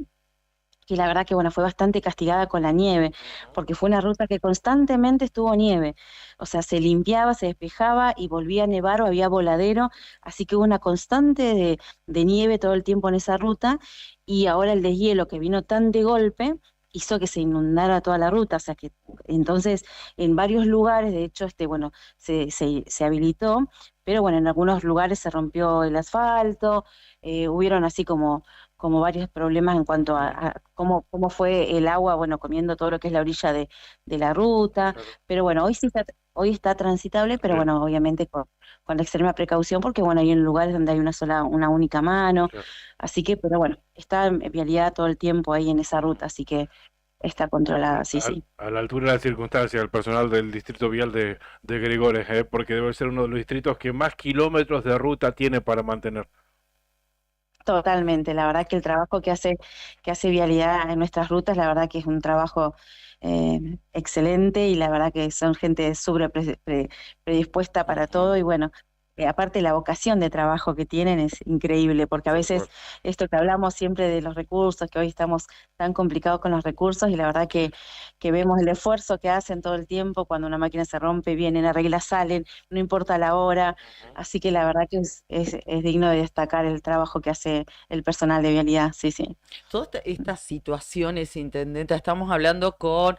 que la verdad que bueno, fue bastante castigada con la nieve, Ujú. porque fue una ruta que constantemente estuvo nieve, o sea, se limpiaba, se despejaba y volvía a nevar o había voladero, así que hubo una constante de nieve todo el tiempo en esa ruta, y ahora el deshielo que vino tan de golpe hizo que se inundara toda la ruta, o sea que entonces en varios lugares, de hecho, bueno, se habilitó, pero bueno, en algunos lugares se rompió el asfalto, hubieron así como varios problemas en cuanto a cómo fue el agua, bueno, comiendo todo lo que es la orilla de la ruta, Claro, pero bueno, hoy está transitable, pero bien, bueno, obviamente con la extrema precaución, porque bueno, hay en lugares donde hay una única mano, claro. así que, pero bueno, está en vialidad todo el tiempo ahí en esa ruta, así que está controlada, sí, sí. A la altura de las circunstancias, el personal del distrito vial de Gregores, porque debe ser uno de los distritos que más kilómetros de ruta tiene para mantener. Totalmente, la verdad que el trabajo que hace Vialidad en nuestras rutas, la verdad que es un trabajo excelente, y la verdad que son gente súper predispuesta para Ujú. todo, y bueno, aparte la vocación de trabajo que tienen es increíble, porque a Por veces supuesto. esto que hablamos siempre de los recursos, que hoy estamos tan complicados con los recursos, y la verdad que vemos el esfuerzo que hacen todo el tiempo, cuando una máquina se rompe, vienen, arreglan, salen, no importa la hora. Ujú. Así que la verdad que es digno de destacar el trabajo que hace el personal de vialidad, sí, sí. Todas estas situaciones, intendenta, estamos hablando con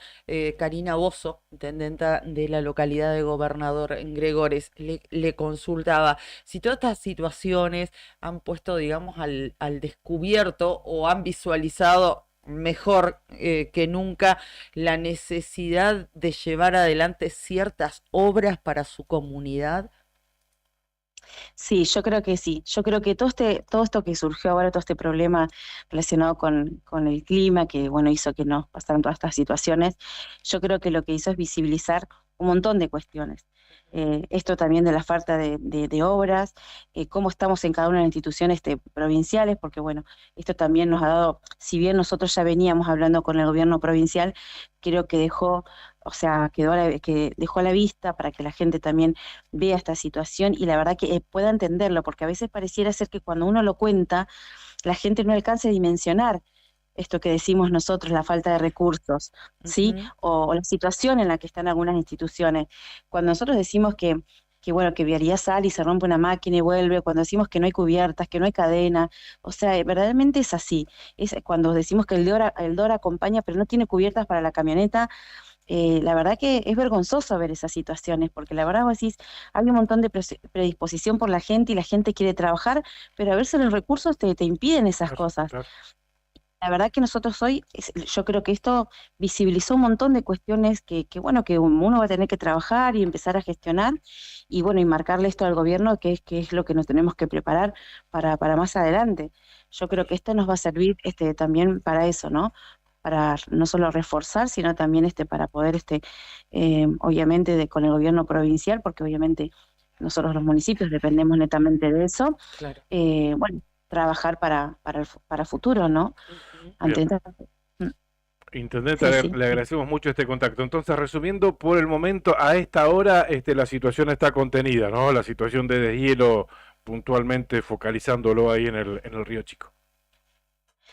Karina Bozo, intendenta de la localidad de Gobernador en Gregores. Le consultaba si todas estas situaciones han puesto, digamos, al descubierto o han visualizado mejor que nunca la necesidad de llevar adelante ciertas obras para su comunidad? Sí, yo creo que sí. Yo creo que todo esto que surgió ahora, todo este problema relacionado con el clima, que bueno, hizo que nos pasaran todas estas situaciones, yo creo que lo que hizo es visibilizar un montón de cuestiones. Esto también de la falta de obras, cómo estamos en cada una de las instituciones provinciales, porque bueno, esto también nos ha dado, si bien nosotros ya veníamos hablando con el gobierno provincial, creo que dejó, o sea, que dejó a la vista para que la gente también vea esta situación y la verdad que pueda entenderlo, porque a veces pareciera ser que cuando uno lo cuenta, la gente no alcanza a dimensionar esto que decimos nosotros, la falta de recursos, ¿sí? Ujú. O la situación en la que están algunas instituciones. Cuando nosotros decimos que bueno, que Vialidad sale y se rompe una máquina y vuelve, cuando decimos que no hay cubiertas, que no hay cadena, o sea, verdaderamente es así. Es cuando decimos que el DOR acompaña, pero no tiene cubiertas para la camioneta, la verdad que es vergonzoso ver esas situaciones, porque la verdad vos decís, hay un montón de predisposición por la gente y la gente quiere trabajar, pero a veces los recursos te impiden esas Claro, cosas. claro. La verdad que nosotros hoy, yo creo que esto visibilizó un montón de cuestiones bueno, que uno va a tener que trabajar y empezar a gestionar, y bueno, y marcarle esto al gobierno, que es lo que nos tenemos que preparar para más adelante. Yo creo que esto nos va a servir también para eso, ¿no? Para no solo reforzar, sino también para poder, obviamente, con el gobierno provincial, porque obviamente nosotros los municipios dependemos netamente de eso, Claro. bueno, trabajar para futuro, ¿no? Bien. Ante Intendente, Sí, sí. le agradecemos mucho este contacto. Entonces, resumiendo, por el momento, a esta hora, la situación está contenida, ¿no? La situación de deshielo, puntualmente focalizándolo ahí en el Río Chico.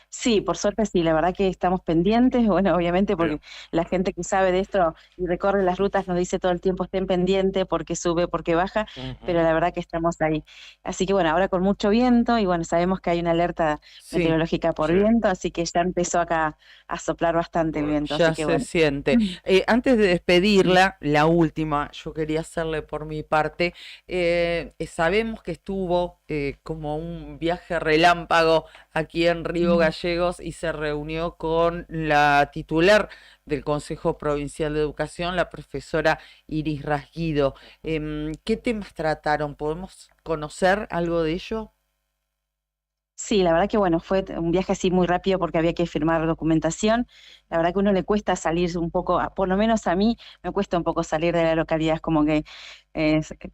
Sí, por suerte sí, la verdad que estamos pendientes, bueno, obviamente Bien. porque la gente que sabe de esto y recorre las rutas nos dice todo el tiempo estén pendientes porque sube, porque baja, pero Ujú. la verdad que estamos ahí. Así que bueno, ahora con mucho viento y bueno, sabemos que hay una alerta Sí, meteorológica por Sí. viento, así que ya empezó acá a soplar bastante el Bueno. viento, ya así que se bueno. siente. Antes de despedirla, la última, yo quería hacerle por mi parte, sabemos que estuvo como un viaje relámpago aquí en Río Gallegos y se reunió con la titular del Consejo Provincial de Educación, la profesora Iris Rasguido. ¿Qué temas trataron? ¿Podemos conocer algo de ello? Sí, la verdad que bueno, fue un viaje así muy rápido porque había que firmar documentación. La verdad que a uno le cuesta salir un poco, por lo menos a mí me cuesta un poco salir de la localidad, es como que,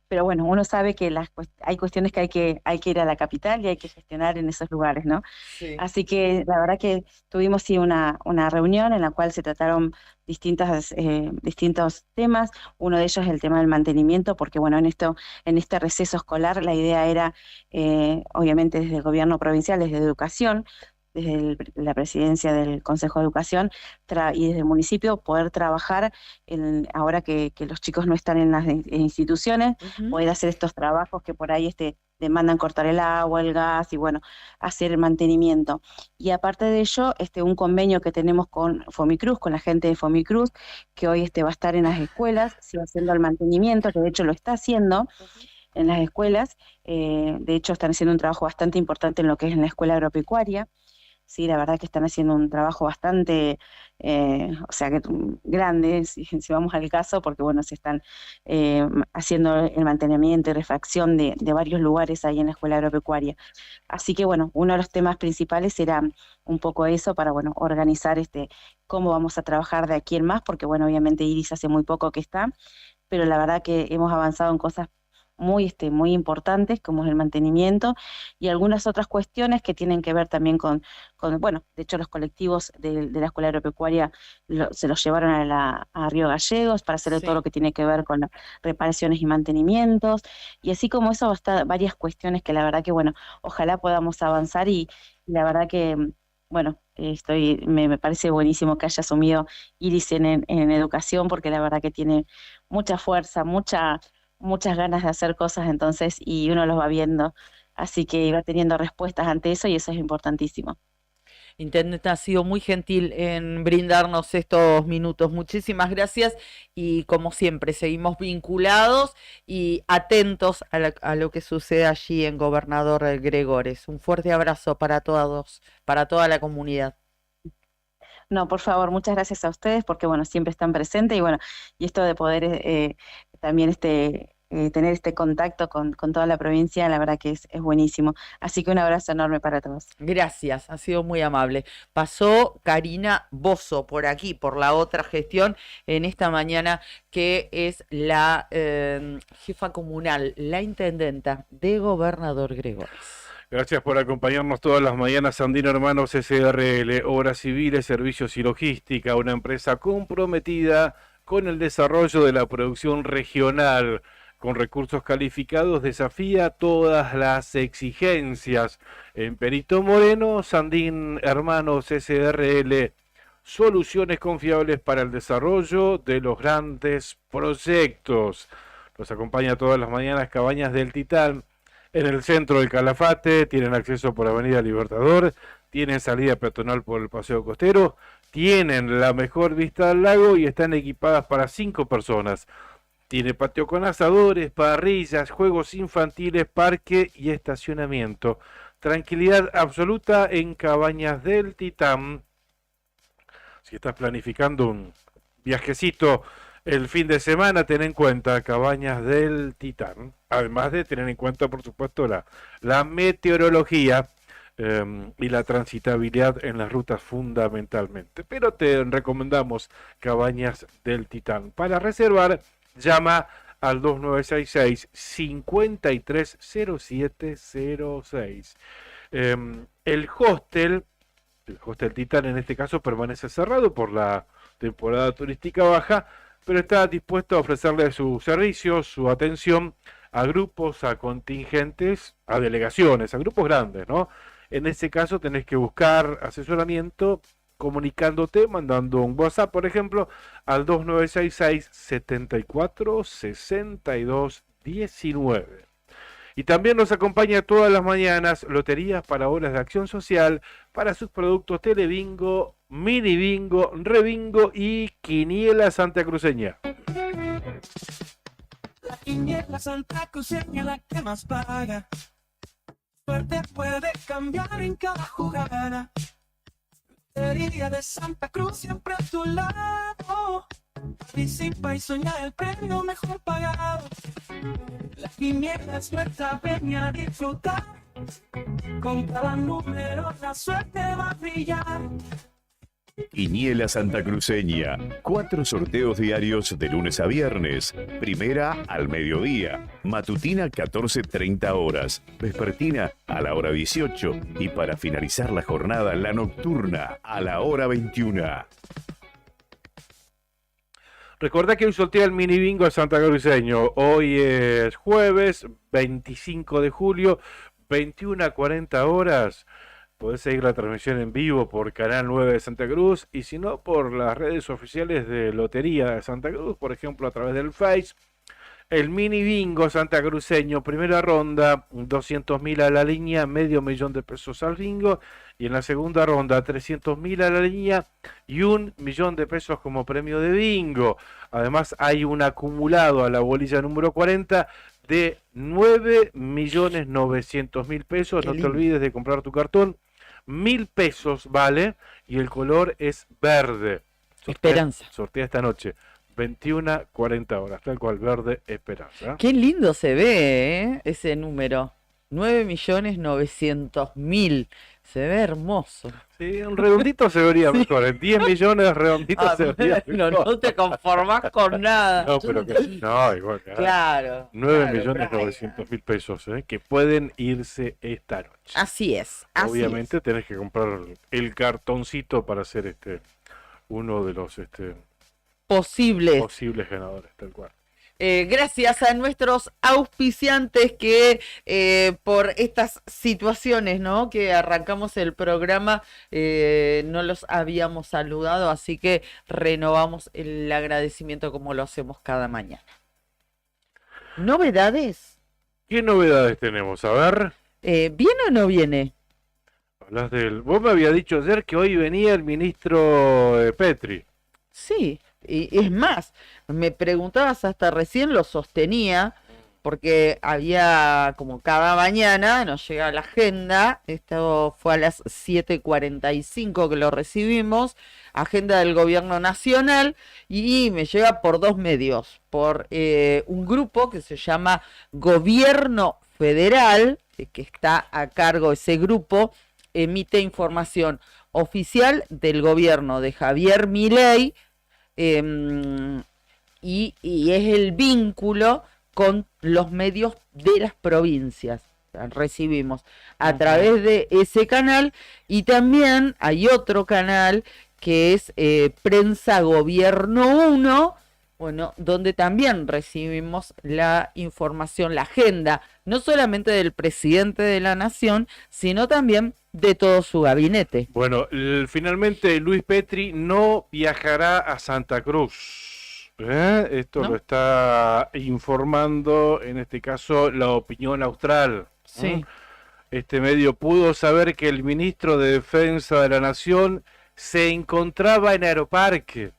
pero bueno, uno sabe que hay cuestiones que hay que ir a la capital y hay que gestionar en esos lugares, ¿no? Sí. Así que la verdad que tuvimos sí una reunión en la cual se trataron distintos temas. Uno de ellos es el tema del mantenimiento, porque bueno, en este receso escolar la idea era, obviamente desde el gobierno provincial, desde educación, desde la presidencia del Consejo de Educación y desde el municipio, poder trabajar ahora que los chicos no están en las instituciones, Ujú. poder hacer estos trabajos que por ahí demandan cortar el agua, el gas y bueno, hacer el mantenimiento. Y aparte de ello, un convenio que tenemos con Fomicruz, con la gente de Fomicruz, que hoy va a estar en las escuelas, sigue haciendo el mantenimiento, que de hecho lo está haciendo en las escuelas. De hecho están haciendo un trabajo bastante importante en lo que es en la escuela agropecuaria. Sí, la verdad que están haciendo un trabajo bastante, o sea, grande, si vamos al caso, porque bueno, se están haciendo el mantenimiento y refacción de varios lugares ahí en la escuela agropecuaria. Así que bueno, uno de los temas principales era un poco eso para, bueno, organizar cómo vamos a trabajar de aquí en más, porque bueno, obviamente Iris hace muy poco que está, pero la verdad que hemos avanzado en cosas muy importantes, como es el mantenimiento, y algunas otras cuestiones que tienen que ver también bueno, de hecho los colectivos de la Escuela Agropecuaria se los llevaron a Río Gallegos para hacer todo lo Sí. que tiene que ver con las reparaciones y mantenimientos, y así como eso, hasta varias cuestiones que la verdad que, bueno, ojalá podamos avanzar y la verdad que, bueno, me parece buenísimo que haya asumido Iris en educación, porque la verdad que tiene mucha fuerza, muchas ganas de hacer cosas, entonces, y uno los va viendo, así que va teniendo respuestas ante eso y eso es importantísimo. Intendente ha sido muy gentil en brindarnos estos minutos. Muchísimas gracias y como siempre seguimos vinculados y atentos a lo que sucede allí en Gobernador Gregores. Un fuerte abrazo para todos, para toda la comunidad. No, por favor, muchas gracias a ustedes porque, bueno, siempre están presentes y, bueno, y esto de poder también tener este contacto con toda la provincia, la verdad que es buenísimo. Así que un abrazo enorme para todos. Gracias, ha sido muy amable. Pasó Karina Bozo por aquí, por la otra gestión, en esta mañana, que es la jefa comunal, la intendenta de Gobernador Gregores. Gracias por acompañarnos todas las mañanas. Andino Hermanos SRL, Obras Civiles, Servicios y Logística, una empresa comprometida con el desarrollo de la producción regional. Con recursos calificados, desafía todas las exigencias. En Perito Moreno, Sandín Hermanos SRL, soluciones confiables para el desarrollo de los grandes proyectos. Nos acompaña todas las mañanas Cabañas del Titán, en el centro del Calafate. Tienen acceso por Avenida Libertador, tienen salida peatonal por el Paseo Costero, tienen la mejor vista al lago y están equipadas para 5 personas. Tiene patio con asadores, parrillas, juegos infantiles, parque y estacionamiento. Tranquilidad absoluta en Cabañas del Titán. Si estás planificando un viajecito el fin de semana, ten en cuenta Cabañas del Titán. Además de tener en cuenta, por supuesto, la meteorología y la transitabilidad en las rutas fundamentalmente. Pero te recomendamos Cabañas del Titán. Para reservar, llama al 2966-530706. El hostel Titán en este caso permanece cerrado por la temporada turística baja, pero está dispuesto a ofrecerle su servicio, su atención a grupos, a contingentes, a delegaciones, a grupos grandes, ¿no? En ese caso tenés que buscar asesoramiento comunicándote, mandando un WhatsApp, por ejemplo, al 2966-746219. Y también nos acompaña todas las mañanas Loterías para Obras de Acción Social, para sus productos Telebingo, Mini Bingo, Rebingo y Quiniela Santacruceña. La quiniela santacruceña, la que más paga. Suerte puede cambiar en cada jugada. Lotería de Santa Cruz siempre a tu lado. Participa y sueña el premio mejor pagado. La quiniela es nuestra, ven a disfrutar. Con cada número la suerte va a brillar. Quiniela Santacruceña, 4 sorteos diarios de lunes a viernes. Primera al mediodía, matutina 14:30 horas, vespertina a la hora 18 y para finalizar la jornada, la nocturna a la hora 21. Recordá que hoy sortea el mini bingo de Santacruceño. Hoy es jueves 25 de julio, 21:40 horas. Podés seguir la transmisión en vivo por Canal 9 de Santa Cruz y si no por las redes oficiales de Lotería de Santa Cruz, por ejemplo a través del Face. El mini bingo santacruceño, primera ronda, 200.000 a la línea, $500.000 al bingo. Y en la segunda ronda, 300.000 a la línea y $1.000.000 como premio de bingo. Además hay un acumulado a la bolilla número 40 de $9.900.000. No te olvides de comprar tu cartón. $1.000 vale y el color es verde. Esperanza. Sortea esta noche. 21:40 horas, tal cual, verde esperanza. Qué lindo se ve, ese número. 9.900.000. Se ve hermoso. Sí, un redondito se vería mejor. En 10 millones redonditos se vería mejor. No te conformás con nada. No, pero que no, igual que claro. $9.900.000, que pueden irse esta noche. Así es. Obviamente tenés que comprar el cartoncito para ser uno de los posibles ganadores, tal cual. Gracias a nuestros auspiciantes que por estas situaciones, ¿no?, que arrancamos el programa, no los habíamos saludado, así que renovamos el agradecimiento como lo hacemos cada mañana. ¿Novedades? ¿Qué novedades tenemos? A ver. ¿Viene o no viene? Hablas vos me habías dicho ayer que hoy venía el ministro Petri. Sí. Y es más, me preguntabas hasta recién, lo sostenía, porque había como cada mañana nos llega la agenda, esto fue a las 7:45 que lo recibimos, agenda del gobierno nacional, y me llega por dos medios, por un grupo que se llama Gobierno Federal, que está a cargo ese grupo, emite información oficial del gobierno de Javier Milei, y es el vínculo con los medios de las provincias. Recibimos a través de ese canal, y también hay otro canal que es Prensa Gobierno 1, bueno, donde también recibimos la información, la agenda, no solamente del presidente de la nación, sino también de todo su gabinete. Bueno, finalmente Luis Petri no viajará a Santa Cruz. Esto ¿No? lo está informando, en este caso, La Opinión Austral. Sí. Este medio pudo saber que el ministro de Defensa de la Nación se encontraba en Aeroparque,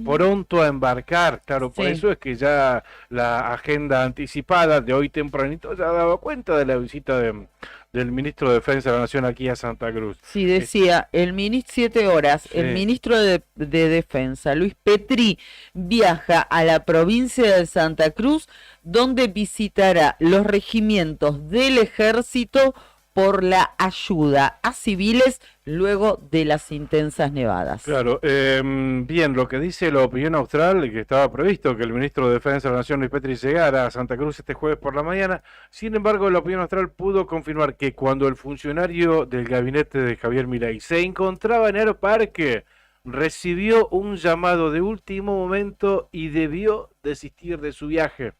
pronto a embarcar. Claro, por Sí. eso es que ya la agenda anticipada de hoy tempranito ya daba cuenta de la visita del ministro de Defensa de la Nación aquí a Santa Cruz. Sí, decía, el ministro 7 horas, Sí. el ministro de Defensa, Luis Petri, viaja a la provincia de Santa Cruz, donde visitará los regimientos del ejército por la ayuda a civiles luego de las intensas nevadas. Claro, bien, lo que dice La Opinión Austral, que estaba previsto que el ministro de Defensa de la Nación, Luis Petri, llegara a Santa Cruz este jueves por la mañana. Sin embargo, La Opinión Austral pudo confirmar que cuando el funcionario del gabinete de Javier Milei se encontraba en Aeroparque, recibió un llamado de último momento y debió desistir de su viaje.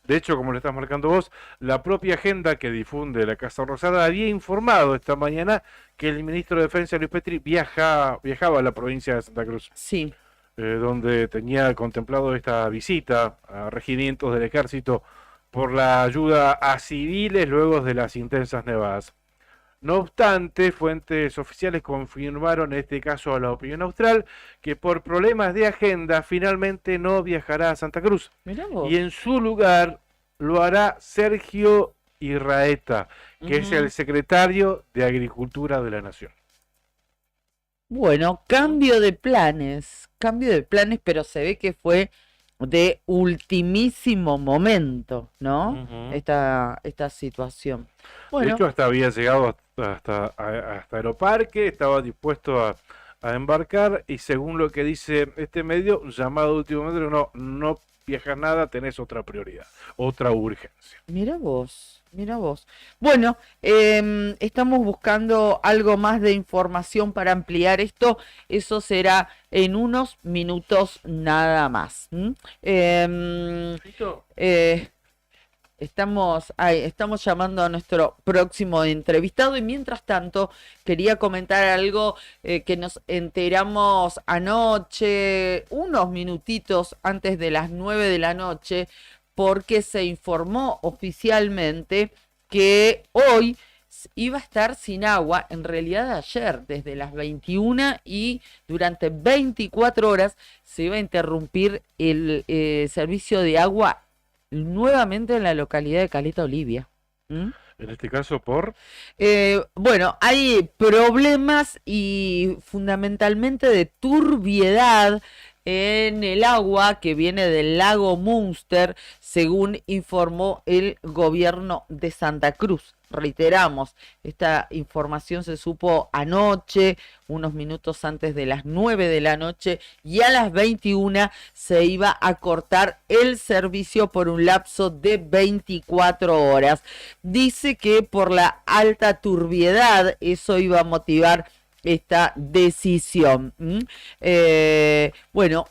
De hecho, como le estás marcando vos, la propia agenda que difunde la Casa Rosada había informado esta mañana que el ministro de Defensa, Luis Petri, viajaba a la provincia de Santa Cruz. Sí. Donde tenía contemplado esta visita a regimientos del ejército por la ayuda a civiles luego de las intensas nevadas. No obstante, fuentes oficiales confirmaron en este caso a La Opinión Austral que por problemas de agenda finalmente no viajará a Santa Cruz. Mirá vos. Y en su lugar lo hará Sergio Irraeta, que es el secretario de Agricultura de la Nación. Bueno, cambio de planes, pero se ve que fue de ultimísimo momento, ¿no? Esta situación. Bueno, De hecho, hasta había llegado hasta Aeroparque, estaba dispuesto a embarcar, y según lo que dice este medio, llamado de último momento, no viajas nada, tenés otra prioridad, otra urgencia. mira vos. Bueno, estamos buscando algo más de información para ampliar esto. Eso será en unos minutos nada más. Estamos llamando a nuestro próximo entrevistado, y mientras tanto quería comentar algo que nos enteramos anoche, unos minutitos antes de las 9 de la noche, porque se informó oficialmente que hoy iba a estar sin agua, en realidad ayer, desde las 21, y durante 24 horas se iba a interrumpir el servicio de agua nuevamente en la localidad de Caleta Olivia. En este caso por... Bueno, hay problemas y fundamentalmente de turbiedad en el agua que viene del lago Munster, según informó el gobierno de Santa Cruz. Reiteramos, esta información se supo anoche, unos minutos antes de las 9 de la noche, y a las 21 se iba a cortar el servicio por un lapso de 24 horas. Dice que por la alta turbiedad eso iba a motivar esta decisión. Bueno,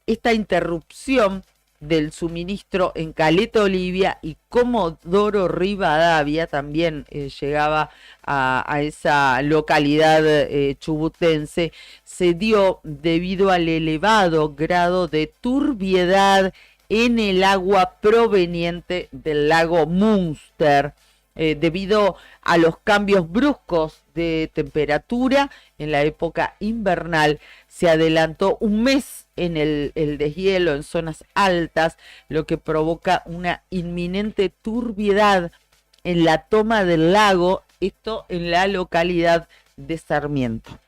esta interrupción del suministro en Caleta Olivia y Comodoro Rivadavia también llegaba a esa localidad chubutense, se dio debido al elevado grado de turbiedad en el agua proveniente del lago Munster. debido a los cambios bruscos de temperatura en la época invernal. Se adelantó un mes en el deshielo en zonas altas, lo que provoca una inminente turbiedad en la toma del lago, esto en la localidad de Sarmiento.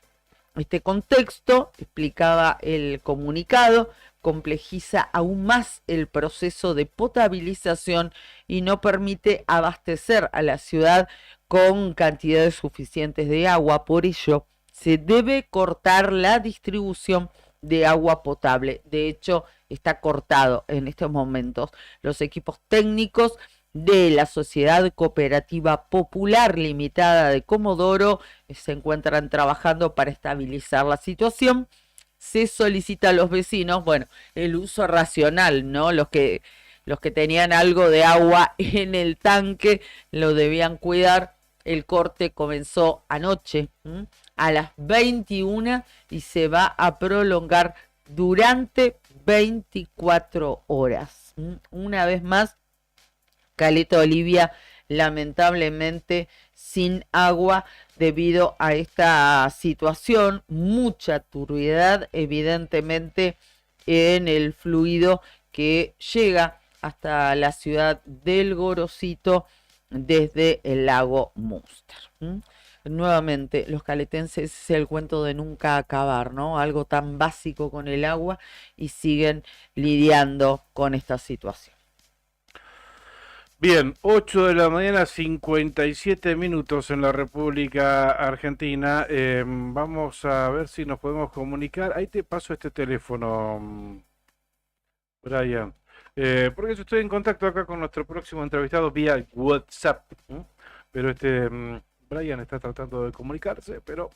Este contexto, explicaba el comunicado, complejiza aún más el proceso de potabilización y no permite abastecer a la ciudad con cantidades suficientes de agua. Por ello, se debe cortar la distribución de agua potable. De hecho, está cortado en estos momentos. Los equipos técnicos de la Sociedad Cooperativa Popular Limitada de Comodoro se encuentran trabajando para estabilizar la situación. Se solicita a los vecinos, bueno, el uso racional, ¿no? Los que tenían algo de agua en el tanque lo debían cuidar. El corte comenzó anoche a las 21 y se va a prolongar durante 24 horas. Una vez más, Caleta Olivia lamentablemente sin agua debido a esta situación, mucha turbiedad evidentemente en el fluido que llega hasta la ciudad del Gorosito desde el lago Munster. Nuevamente, los caletenses es el cuento de nunca acabar, ¿no? Algo tan básico con el agua y siguen lidiando con esta situación. Bien, 8 de la mañana, 57 minutos en la República Argentina. Vamos a ver si nos podemos comunicar. Ahí te paso este teléfono, Brian. Porque yo estoy en contacto acá con nuestro próximo entrevistado vía WhatsApp. Pero Brian está tratando de comunicarse, pero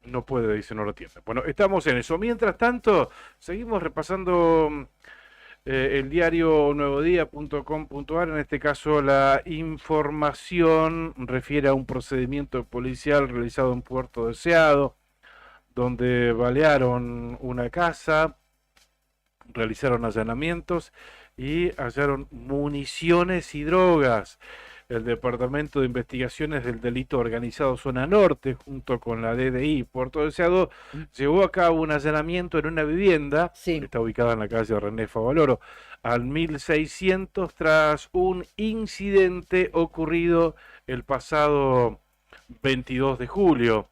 no puede, dice, no lo tiene. Bueno, estamos en eso. Mientras tanto, seguimos repasando el diario nuevodía.com.ar. En este caso, la información refiere a un procedimiento policial realizado en Puerto Deseado, donde balearon una casa, realizaron allanamientos y hallaron municiones y drogas. El Departamento de Investigaciones del Delito Organizado Zona Norte, junto con la DDI Puerto Deseado, llevó a cabo un allanamiento en una vivienda, que está ubicada en la calle René Favaloro, al 1600, tras un incidente ocurrido el pasado 22 de julio.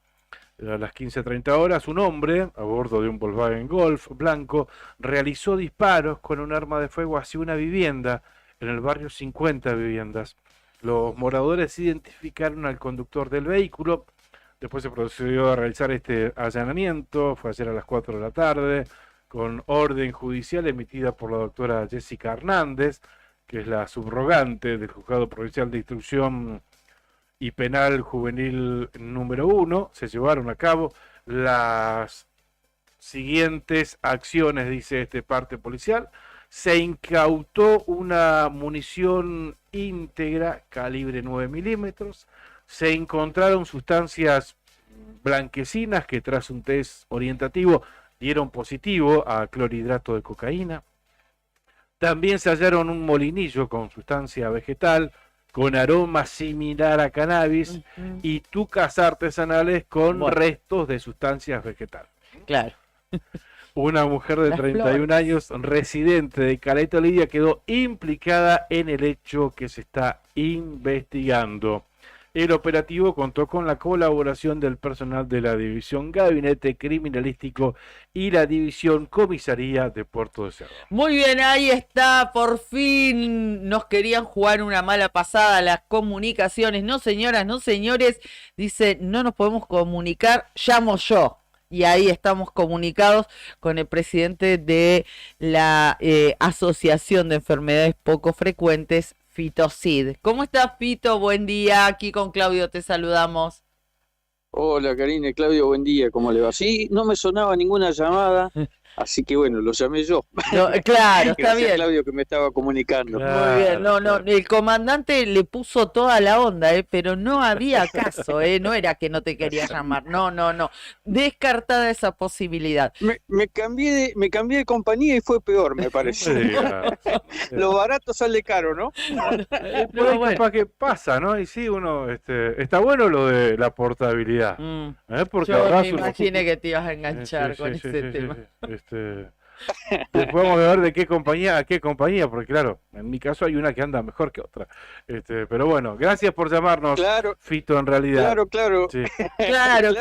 A las 15:30 horas, un hombre, a bordo de un Volkswagen Golf blanco, realizó disparos con un arma de fuego hacia una vivienda en el barrio 50 Viviendas. Los moradores identificaron al conductor del vehículo. Después se procedió a realizar este allanamiento. Fue ayer a las 4 de la tarde, con orden judicial emitida por la doctora Jessica Hernández, que es la subrogante del Juzgado Provincial de Instrucción y Penal Juvenil número 1. Se llevaron a cabo las siguientes acciones, dice este parte policial. Se incautó una munición íntegra calibre 9 milímetros. Se encontraron sustancias blanquecinas que tras un test orientativo dieron positivo a clorhidrato de cocaína. También se hallaron un molinillo con sustancia vegetal con aroma similar a cannabis y tucas artesanales con restos de sustancias vegetales. Claro. Una mujer de 31 años, residente de Caleta Olivia, quedó implicada en el hecho que se está investigando. El operativo contó con la colaboración del personal de la División Gabinete Criminalístico y la División Comisaría de Puerto Deseado. Muy bien, ahí está, por fin nos querían jugar una mala pasada las comunicaciones. No, señoras, no, señores, dice, no nos podemos comunicar, llamo yo. Y ahí estamos comunicados con el presidente de la Asociación de Enfermedades Poco Frecuentes, FitoCid. ¿Cómo estás, Fito? Buen día. Aquí con Claudio te saludamos. Hola, Karina, Claudio, buen día. ¿Cómo le va? Sí, no me sonaba ninguna llamada. Así que bueno, lo llamé yo. No, claro, está Gracias, bien. Claudio, que me estaba comunicando. Muy bien, no, el comandante le puso toda la onda, pero no había caso, no era que no te quería llamar, no, descartada esa posibilidad. Me cambié de compañía y fue peor, me parece. Lo barato sale caro, ¿no? Pero bueno, para qué pasa, ¿no? Y sí, uno, está bueno lo de la portabilidad. Porque Yo ahorrás me imaginé que te ibas a enganchar con ese tema. Después vamos a ver de qué compañía a qué compañía, porque claro, en mi caso hay una que anda mejor que otra. Pero bueno, gracias por llamarnos, Fito, en realidad. Claro. Sí. Claro,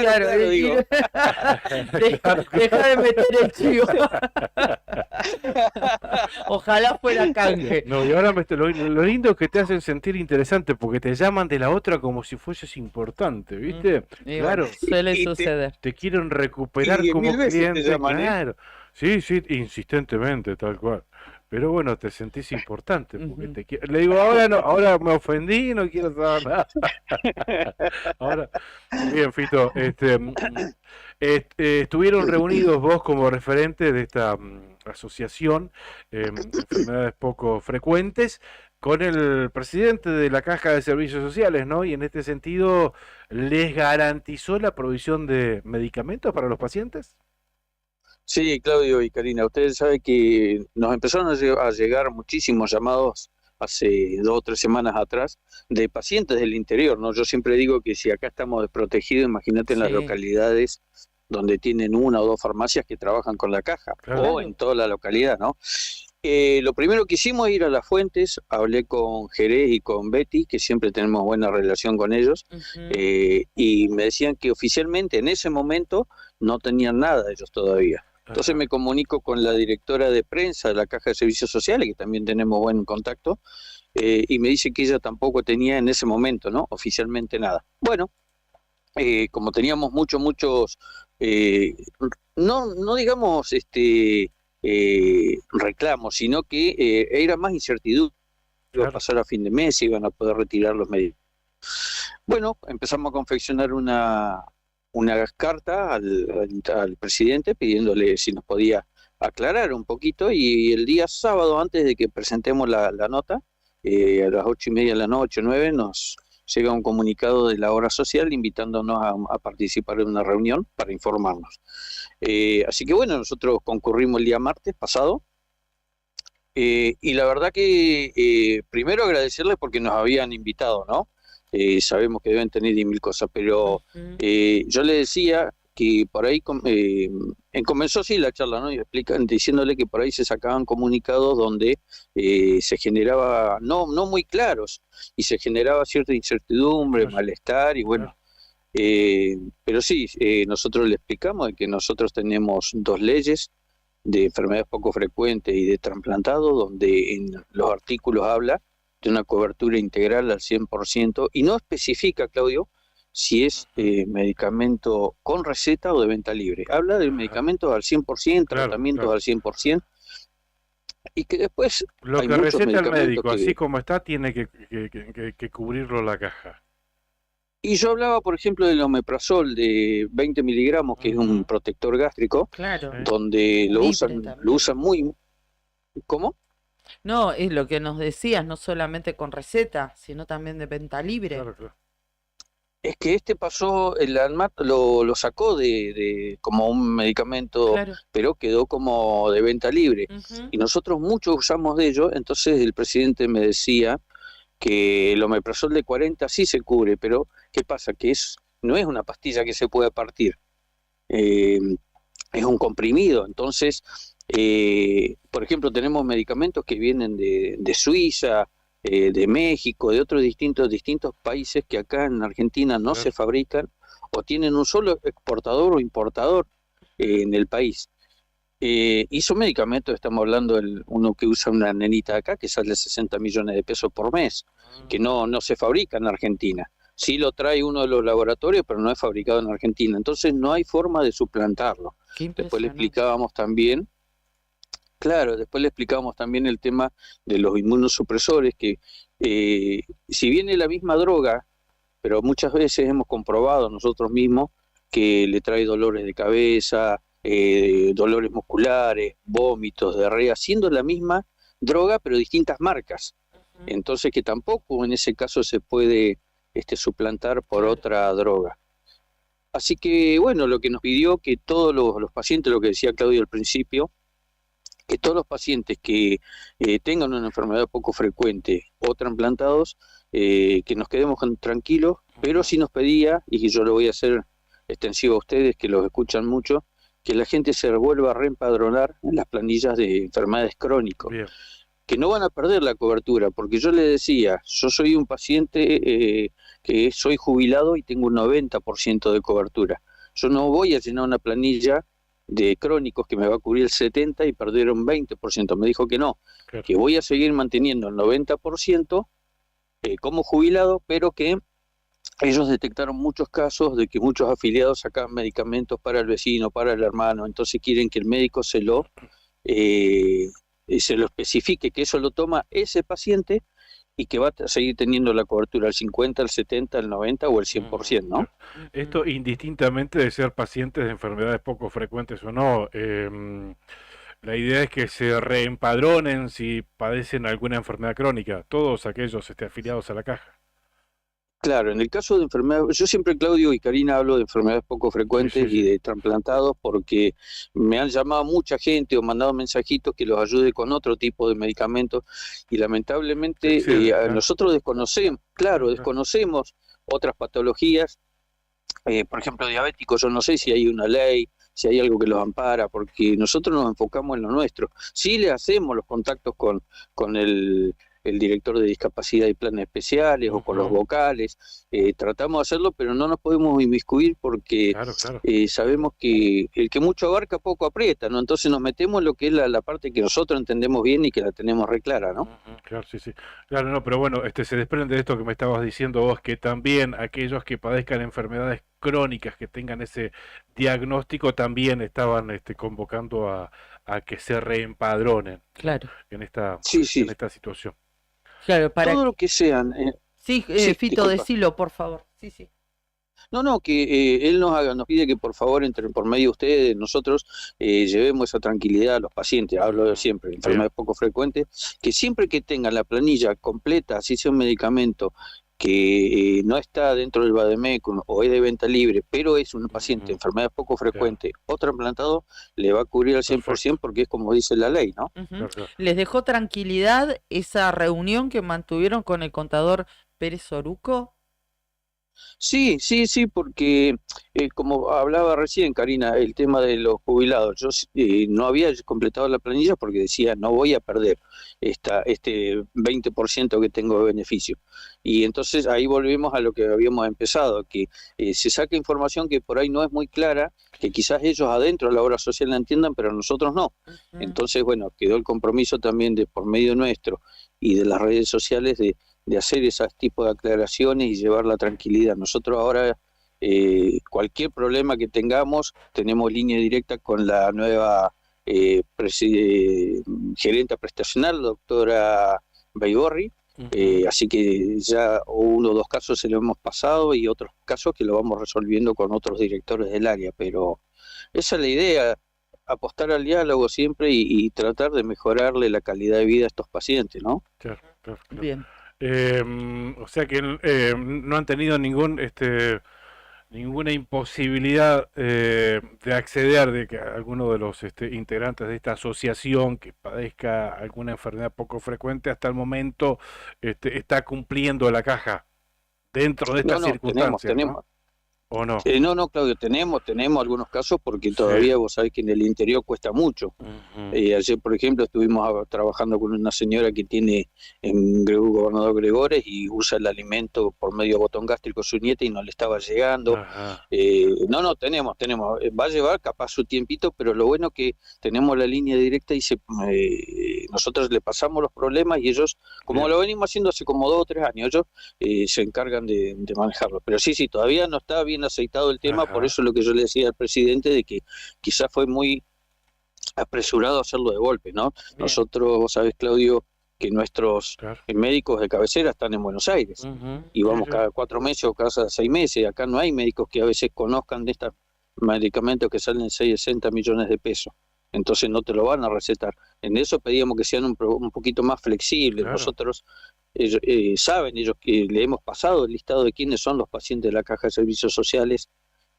digo. Deja de meter el chivo. Ojalá fuera canje. No, y ahora lo lindo es que te hacen sentir interesante, porque te llaman de la otra como si fueses importante, ¿viste? Claro. Suele suceder. Te quieren recuperar Y como 1000 veces te cliente, llaman, claro. Sí, insistentemente, tal cual. Pero bueno, te sentís importante, porque le digo, ahora me ofendí, no quiero saber nada. Ahora, bien, Fito, estuvieron reunidos vos como referente de esta asociación enfermedades poco frecuentes con el presidente de la Caja de Servicios Sociales, ¿no? Y en este sentido, ¿les garantizó la provisión de medicamentos para los pacientes? Sí, Claudio y Karina, ustedes saben que nos empezaron a llegar muchísimos llamados hace 2 o 3 semanas atrás de pacientes del interior, ¿no? Yo siempre digo que si acá estamos desprotegidos, imagínate en las localidades donde tienen 1 o 2 farmacias que trabajan con la caja, o en toda la localidad, ¿no? Lo primero que hicimos es ir a las fuentes, hablé con Jerez y con Betty, que siempre tenemos buena relación con ellos, y me decían que oficialmente en ese momento no tenían nada ellos todavía. Entonces me comunico con la directora de prensa de la Caja de Servicios Sociales, que también tenemos buen contacto, y me dice que ella tampoco tenía en ese momento, ¿no? Oficialmente nada. Bueno, como teníamos muchos, no digamos reclamos, sino que era más incertidumbre. Iba a pasar a fin de mes, iban a poder retirar los medios. Bueno, empezamos a confeccionar una carta al presidente pidiéndole si nos podía aclarar un poquito, y el día sábado, antes de que presentemos la nota, a las 8:30 de la noche, 9, nos llega un comunicado de la obra social invitándonos a participar en una reunión para informarnos. Así que bueno, nosotros concurrimos el día martes pasado, y la verdad que primero agradecerles porque nos habían invitado, ¿no? Sabemos que deben tener 10.000 cosas, pero yo le decía que por ahí comenzó así la charla, ¿no? Y explican, diciéndole que por ahí se sacaban comunicados donde se generaba, no muy claros, y se generaba cierta incertidumbre, malestar, y bueno, pero sí, nosotros le explicamos de que nosotros tenemos 2 leyes de enfermedades poco frecuentes y de trasplantado, donde en los artículos habla de una cobertura integral al 100%, y no especifica, Claudio, si es medicamento con receta o de venta libre. Habla de medicamentos al 100%, tratamientos al 100%, y que después lo hay que muchos receta el medicamentos médico, así como está, tiene que cubrirlo la caja. Y yo hablaba, por ejemplo, del omeprazol de 20 miligramos, que es un protector gástrico, donde lo usan muy... ¿Cómo? No, es lo que nos decías, no solamente con receta, sino también de venta libre. Es que pasó, el ANMAT lo sacó de como un medicamento, pero quedó como de venta libre. Y nosotros muchos usamos de ello, entonces el presidente me decía que el omeprazol de 40 sí se cubre, pero ¿qué pasa? Que no es una pastilla que se pueda partir, es un comprimido. Entonces, por ejemplo, tenemos medicamentos que vienen de Suiza, de México, de otros distintos países que acá en Argentina no se fabrican, o tienen un solo exportador o importador en el país. Y son medicamentos, estamos hablando de uno que usa una nenita acá, que sale 60 millones de pesos por mes, que no se fabrica en Argentina. Sí lo trae uno de los laboratorios, pero no es fabricado en Argentina. Entonces no hay forma de suplantarlo. Después le explicábamos también, el tema de los inmunosupresores, que si bien es la misma droga, pero muchas veces hemos comprobado nosotros mismos que le trae dolores de cabeza, dolores musculares, vómitos, diarrea, siendo la misma droga pero distintas marcas. Entonces que tampoco en ese caso se puede suplantar por otra droga. Así que bueno, lo que nos pidió que todos los pacientes, lo que decía Claudio al principio, que todos los pacientes que tengan una enfermedad poco frecuente o trasplantados, que nos quedemos tranquilos, pero sí nos pedía, y yo lo voy a hacer extensivo a ustedes que los escuchan mucho, que la gente se vuelva a reempadronar en las planillas de enfermedades crónicas, que no van a perder la cobertura, porque yo les decía, yo soy un paciente que soy jubilado y tengo un 90% de cobertura. Yo no voy a llenar una planilla de crónicos que me va a cubrir el 70% y perder un 20%. Me dijo que no, que voy a seguir manteniendo el 90% como jubilado, pero que ellos detectaron muchos casos de que muchos afiliados sacaban medicamentos para el vecino, para el hermano, entonces quieren que el médico se lo especifique, que eso lo toma ese paciente y que va a seguir teniendo la cobertura al 50, al 70, al 90 o el 100%, ¿no? Esto indistintamente de ser pacientes de enfermedades poco frecuentes o no. La idea es que se reempadronen si padecen alguna enfermedad crónica, todos aquellos afiliados a la caja. Claro, en el caso de enfermedades, yo siempre, Claudio y Karina, hablo de enfermedades poco frecuentes y de trasplantados porque me han llamado mucha gente o mandado mensajitos que los ayude con otro tipo de medicamentos y lamentablemente nosotros desconocemos, desconocemos otras patologías, por ejemplo diabéticos, yo no sé si hay una ley, si hay algo que los ampara, porque nosotros nos enfocamos en lo nuestro. Sí le hacemos los contactos con el director de discapacidad y planes especiales o con los vocales, tratamos de hacerlo, pero no nos podemos inmiscuir porque sabemos que el que mucho abarca poco aprieta, ¿no? Entonces nos metemos en lo que es la parte que nosotros entendemos bien y que la tenemos re clara, ¿no? Claro, sí. Claro, no, pero bueno, se desprende de esto que me estabas diciendo vos, que también aquellos que padezcan enfermedades crónicas, que tengan ese diagnóstico, también estaban convocando a que se reempadronen en esta situación. Claro, para todo lo que sean. Fito, decilo, por favor. Sí. No, que él nos pide que por favor, por medio de ustedes, nosotros llevemos esa tranquilidad a los pacientes, hablo de siempre, enfermedades poco frecuentes, que siempre que tengan la planilla completa, así sea un medicamento que no está dentro del Vademecum o es de venta libre, pero es un paciente de enfermedad poco frecuente o trasplantado, le va a cubrir al 100% porque es como dice la ley, ¿no? ¿Les dejó tranquilidad esa reunión que mantuvieron con el contador Pérez Oruco? Sí, porque como hablaba recién Karina, el tema de los jubilados, yo no había completado la planilla porque decía no voy a perder este 20% que tengo de beneficio. Y entonces ahí volvemos a lo que habíamos empezado, que se saca información que por ahí no es muy clara, que quizás ellos adentro de la obra social la entiendan, pero nosotros no. Entonces, bueno, quedó el compromiso también de por medio nuestro y de las redes sociales de hacer ese tipo de aclaraciones y llevar la tranquilidad. Nosotros ahora, cualquier problema que tengamos, tenemos línea directa con la nueva gerenta prestacional, doctora Baigorri, así que ya uno o dos casos se lo hemos pasado y otros casos que lo vamos resolviendo con otros directores del área, pero esa es la idea, apostar al diálogo siempre y tratar de mejorarle la calidad de vida a estos pacientes, ¿no? Claro. Bien. O sea que no han tenido ninguna imposibilidad de acceder de que alguno de los integrantes de esta asociación que padezca alguna enfermedad poco frecuente hasta el momento está cumpliendo la caja dentro de estas circunstancias. Tenemos. ¿O no? No, Claudio, tenemos algunos casos porque todavía vos sabés que en el interior cuesta mucho. Ayer, por ejemplo, estuvimos trabajando con una señora que tiene en Gobernador Gregores y usa el alimento por medio de botón gástrico su nieta y no le estaba llegando. Tenemos. Va a llevar capaz su tiempito, pero lo bueno que tenemos la línea directa y nosotros le pasamos los problemas y ellos, como lo venimos haciendo hace como 2 o 3 años, ellos se encargan de manejarlo. Pero sí, todavía no está bien aceitado el tema, por eso lo que yo le decía al presidente de que quizás fue muy apresurado hacerlo de golpe, ¿no? Nosotros, vos sabés, Claudio, que nuestros médicos de cabecera están en Buenos Aires y vamos cada 4 meses o cada 6 meses. Acá no hay médicos que a veces conozcan de medicamentos que salen 60 millones de pesos. Entonces no te lo van a recetar. En eso pedíamos que sean un poquito más flexibles. Claro. Nosotros saben ellos que le hemos pasado el listado de quiénes son los pacientes de la Caja de Servicios Sociales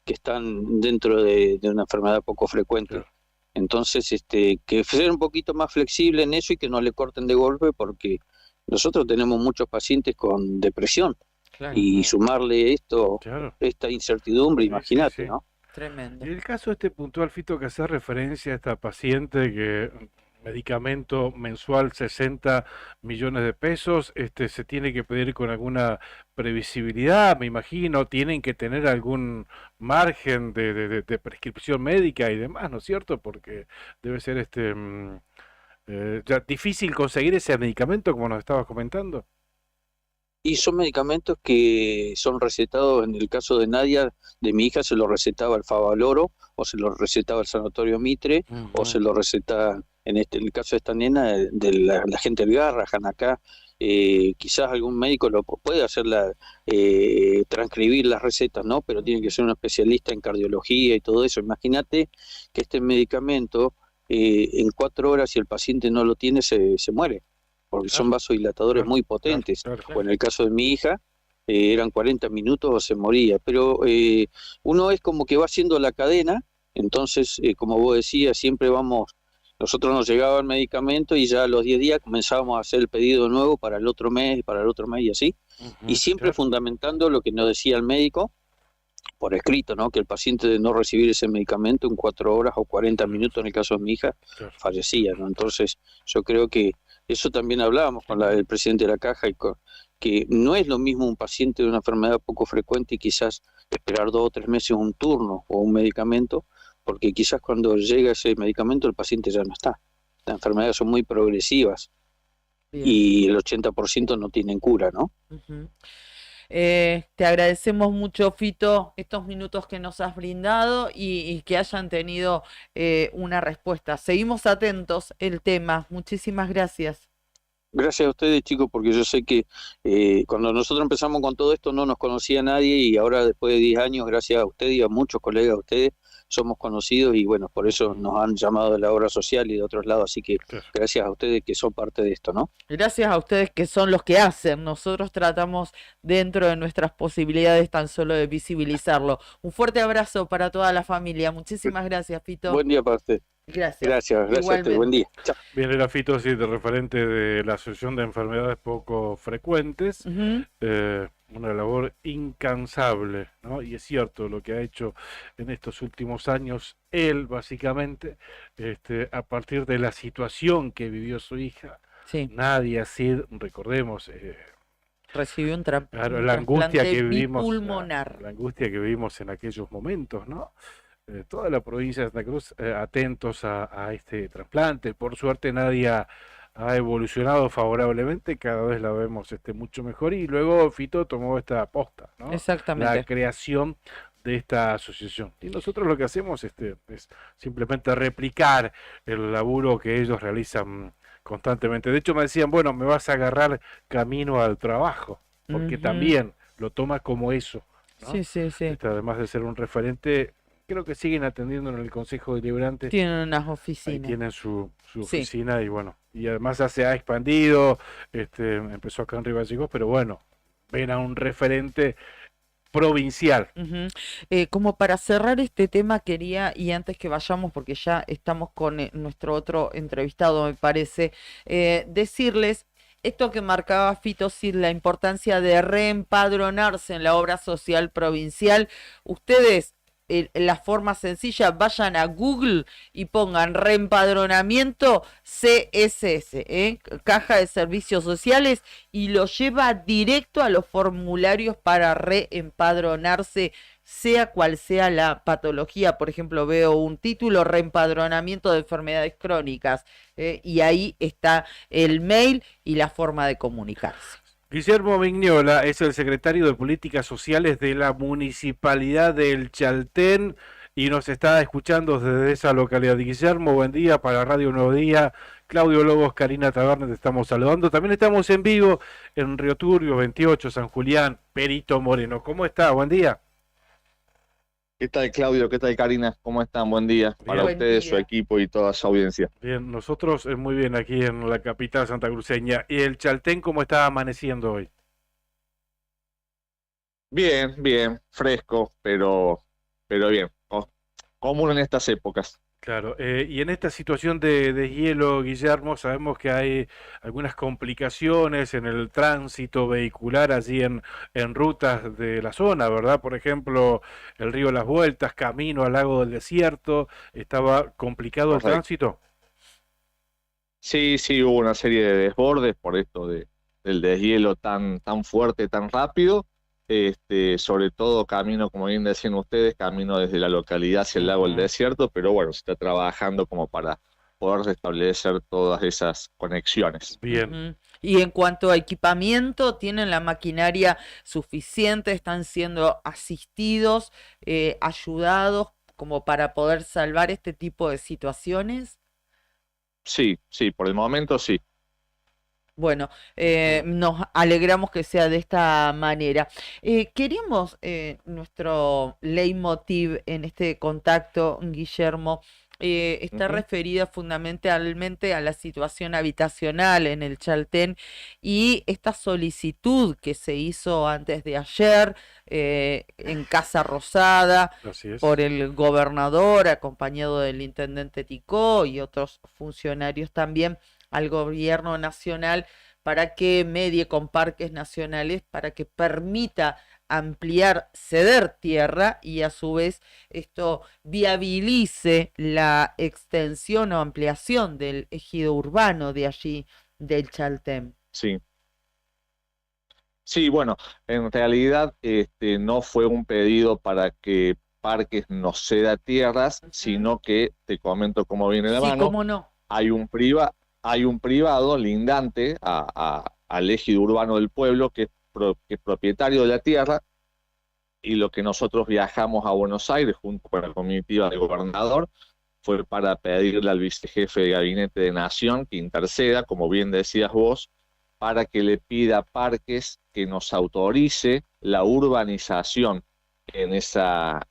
que están dentro de una enfermedad poco frecuente. Claro. Entonces, que sean un poquito más flexibles en eso y que no le corten de golpe, porque nosotros tenemos muchos pacientes con depresión. Claro. Y sumarle Claro. esta incertidumbre, Sí, imagínate, sí, sí. ¿no? Tremendo. Y el caso puntual, Fito, que hace referencia a esta paciente que medicamento mensual 60 millones de pesos, se tiene que pedir con alguna previsibilidad, me imagino, tienen que tener algún margen de prescripción médica y demás, ¿no es cierto? Porque debe ser ya difícil conseguir ese medicamento, como nos estabas comentando. Y son medicamentos que son recetados, en el caso de Nadia, de mi hija, se lo recetaba el Favaloro, o se lo recetaba el Sanatorio Mitre, o se lo receta, en el caso de esta nena, de la gente del Garrahan acá, quizás algún médico lo puede transcribir las recetas, ¿no? Pero tiene que ser un especialista en cardiología y todo eso. Imagínate que este medicamento, en 4 horas, si el paciente no lo tiene, se muere, porque son vasodilatadores muy potentes. O en el caso de mi hija, eran 40 minutos o se moría. Pero uno es como que va haciendo la cadena, entonces, como vos decías, siempre nosotros nos llegaba el medicamento y ya a los 10 días comenzábamos a hacer el pedido de nuevo para el otro mes y así. Y siempre fundamentando lo que nos decía el médico por escrito, ¿no? Que el paciente de no recibir ese medicamento en 4 horas o 40 minutos, en el caso de mi hija, fallecía, ¿no? Entonces, yo creo que eso también hablábamos con el presidente de la Caja, que no es lo mismo un paciente de una enfermedad poco frecuente y quizás esperar 2 o 3 meses un turno o un medicamento, porque quizás cuando llega ese medicamento el paciente ya no está. Las enfermedades son muy progresivas. Bien. Y el 80% no tienen cura, ¿no? Te agradecemos mucho, Fito, estos minutos que nos has brindado y que hayan tenido una respuesta. Seguimos atentos el tema. Muchísimas gracias. Gracias a ustedes, chicos, porque yo sé que cuando nosotros empezamos con todo esto no nos conocía nadie y ahora después de 10 años, gracias a ustedes y a muchos colegas de ustedes, somos conocidos y bueno, por eso nos han llamado de la obra social y de otros lados, así que gracias a ustedes que son parte de esto, ¿no? Gracias a ustedes que son los que hacen. Nosotros tratamos dentro de nuestras posibilidades tan solo de visibilizarlo. Un fuerte abrazo para toda la familia. Muchísimas gracias, Fito. Buen día para usted. Gracias. Gracias a usted. Buen día. Chao. Bien, era Fito, sí, de referente de la Asociación de Enfermedades Poco Frecuentes. Una labor incansable, ¿no? Y es cierto lo que ha hecho en estos últimos años él, básicamente, a partir de la situación que vivió su hija. Sí. Nadia Cid, recordemos, recibió un claro, la angustia que vivimos, pulmonar. La angustia que vivimos en aquellos momentos, ¿no? Toda la provincia de Santa Cruz atentos a este trasplante. Por suerte Nadia ha evolucionado favorablemente, cada vez la vemos mucho mejor y luego Fito tomó esta aposta, ¿no? Exactamente. La creación de esta asociación. Y nosotros lo que hacemos es simplemente replicar el laburo que ellos realizan constantemente. De hecho me decían, bueno, me vas a agarrar camino al trabajo, porque también lo toma como eso, ¿no? Sí, sí, sí. Además de ser un referente, creo que siguen atendiendo en el Consejo Deliberante. Tienen unas oficinas. Ahí tienen su oficina y bueno, y además ya se ha expandido, empezó acá en Río Gallegos, pero bueno, ven a un referente provincial. Como para cerrar este tema quería, y antes que vayamos, porque ya estamos con nuestro otro entrevistado, me parece, decirles esto que marcaba Fito Cid, la importancia de reempadronarse en la obra social provincial. Ustedes, la forma sencilla, vayan a Google y pongan reempadronamiento CSS, Caja de Servicios Sociales, y lo lleva directo a los formularios para reempadronarse, sea cual sea la patología. Por ejemplo, veo un título, reempadronamiento de enfermedades crónicas, y ahí está el mail y la forma de comunicarse. Guillermo Vignola es el secretario de Políticas Sociales de la Municipalidad del Chaltén y nos está escuchando desde esa localidad. Guillermo, buen día para Radio Nuevo Día. Claudio Lobos, Karina Tabernes, te estamos saludando. También estamos en vivo en Río Turbio, 28, San Julián, Perito Moreno. ¿Cómo está? Buen día. ¿Qué tal, Claudio? ¿Qué tal, Karina? ¿Cómo están? Buen día para Buen ustedes, día. su equipo y toda su audiencia. Bien, nosotros muy bien aquí en la capital santacruceña. ¿Y el Chaltén cómo está amaneciendo hoy? Bien, bien, fresco, pero bien, común en estas épocas. Claro, y en esta situación de hielo, Guillermo, sabemos que hay algunas complicaciones en el tránsito vehicular allí en rutas de la zona, ¿verdad? Por ejemplo, el río Las Vueltas, camino al lago del Desierto, ¿estaba complicado el Correcto. tránsito? Sí, sí, hubo una serie de desbordes por esto del deshielo tan fuerte, tan rápido. Sobre todo camino, como bien decían ustedes, camino desde la localidad hacia el lago del Desierto, pero bueno, se está trabajando como para poder restablecer todas esas conexiones. Bien. Y en cuanto a equipamiento, ¿tienen la maquinaria suficiente? ¿Están siendo asistidos, ayudados como para poder salvar este tipo de situaciones? Sí, sí, por el momento sí. Bueno, nos alegramos que sea de esta manera. Queríamos, nuestro leitmotiv en este contacto, Guillermo, está referida fundamentalmente a la situación habitacional en el Chaltén y esta solicitud que se hizo antes de ayer en Casa Rosada Así es. por el gobernador, acompañado del intendente Ticó y otros funcionarios también, al gobierno nacional para que medie con parques nacionales, para que permita ampliar, ceder tierra y a su vez esto viabilice la extensión o ampliación del ejido urbano de allí, del Chaltén. Sí. Sí, bueno, en realidad no fue un pedido para que Parques nos ceda tierras, sino que, te comento cómo viene la Sí, mano, cómo no. hay un privado lindante al ejido urbano del pueblo que es propietario de la tierra, y lo que nosotros viajamos a Buenos Aires junto con la comitiva del gobernador fue para pedirle al vicejefe de gabinete de Nación que interceda, como bien decías vos, para que le pida a Parques que nos autorice la urbanización en esa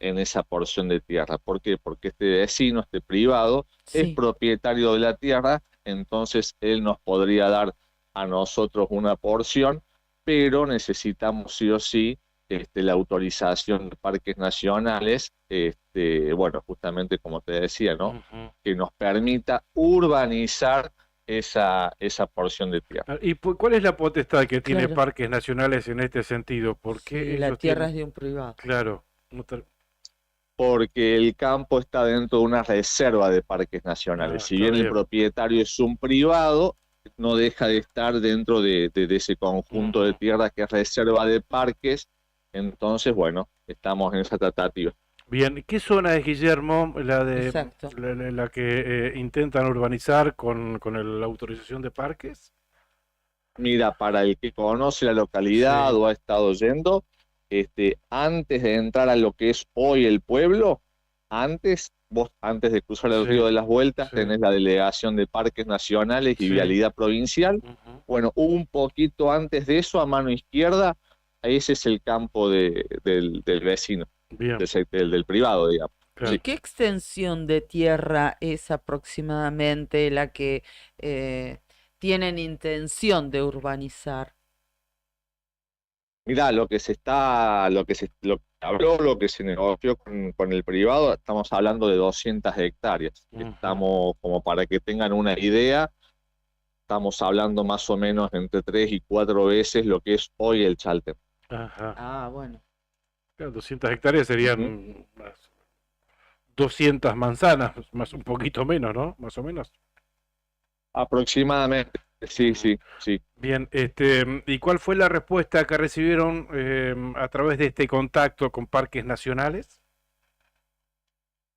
porción de tierra. ¿Por qué? Porque este vecino, este privado, es propietario de la tierra, entonces él nos podría dar a nosotros una porción, pero necesitamos sí o sí la autorización de Parques Nacionales, bueno, justamente como te decía, ¿no? Que nos permita urbanizar esa porción de tierra. ¿Y cuál es la potestad que tiene Claro. Parques Nacionales en este sentido? ¿Por qué Sí, la ellos tierra tienen- es de un privado. Claro. Porque el campo está dentro de una reserva de parques nacionales. Si bien el propietario es un privado, no deja de estar dentro de ese conjunto de tierras que es reserva de parques. Entonces, bueno, estamos en esa tratativa. Bien, ¿qué zona es, Guillermo, Exacto. la que intentan urbanizar con la autorización de Parques? Mira, para el que conoce la localidad o ha estado yendo, antes de entrar a lo que es hoy el pueblo, antes de cruzar el río de las Vueltas, tenés la delegación de Parques Nacionales y Vialidad Provincial. Bueno, un poquito antes de eso, a mano izquierda, ese es el campo del vecino, Bien. del privado, digamos. ¿Y qué extensión de tierra es aproximadamente la que tienen intención de urbanizar? Mirá, lo que se habló, lo que se negoció con el privado, estamos hablando de 200 hectáreas. Estamos, como para que tengan una idea, estamos hablando más o menos entre 3 y 4 veces lo que es hoy el Chaltén. Ajá. Ah, bueno. Claro, 200 hectáreas serían más 200 manzanas, más un poquito menos, ¿no? Más o menos. Aproximadamente, sí. Bien, ¿y cuál fue la respuesta que recibieron a través de este contacto con Parques Nacionales?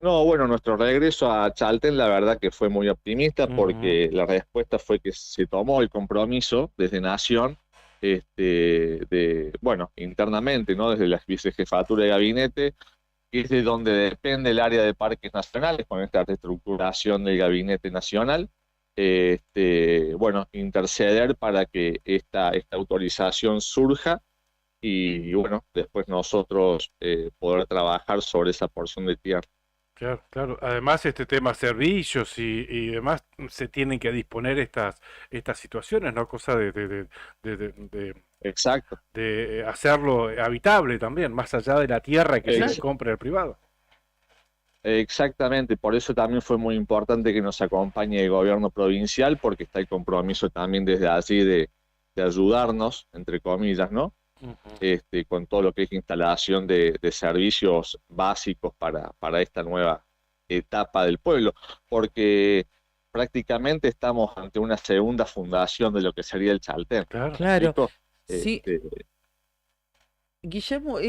No, bueno, nuestro regreso a Chaltén la verdad que fue muy optimista porque la respuesta fue que se tomó el compromiso desde Nación, bueno, internamente, ¿no? Desde la vicejefatura de gabinete, que es de donde depende el área de Parques Nacionales con esta reestructuración del Gabinete Nacional. Bueno, interceder para que esta autorización surja y bueno, después nosotros poder trabajar sobre esa porción de tierra. Claro, claro. Además, este tema servicios y demás, se tienen que disponer estas situaciones, ¿no? Cosa de Exacto. de hacerlo habitable también, más allá de la tierra que se compre el privado. Exactamente, por eso también fue muy importante que nos acompañe el gobierno provincial, porque está el compromiso también desde allí de ayudarnos, entre comillas, ¿no? Con todo lo que es instalación de servicios básicos para esta nueva etapa del pueblo, porque prácticamente estamos ante una segunda fundación de lo que sería el Chaltén. Claro. Sí. Guillermo,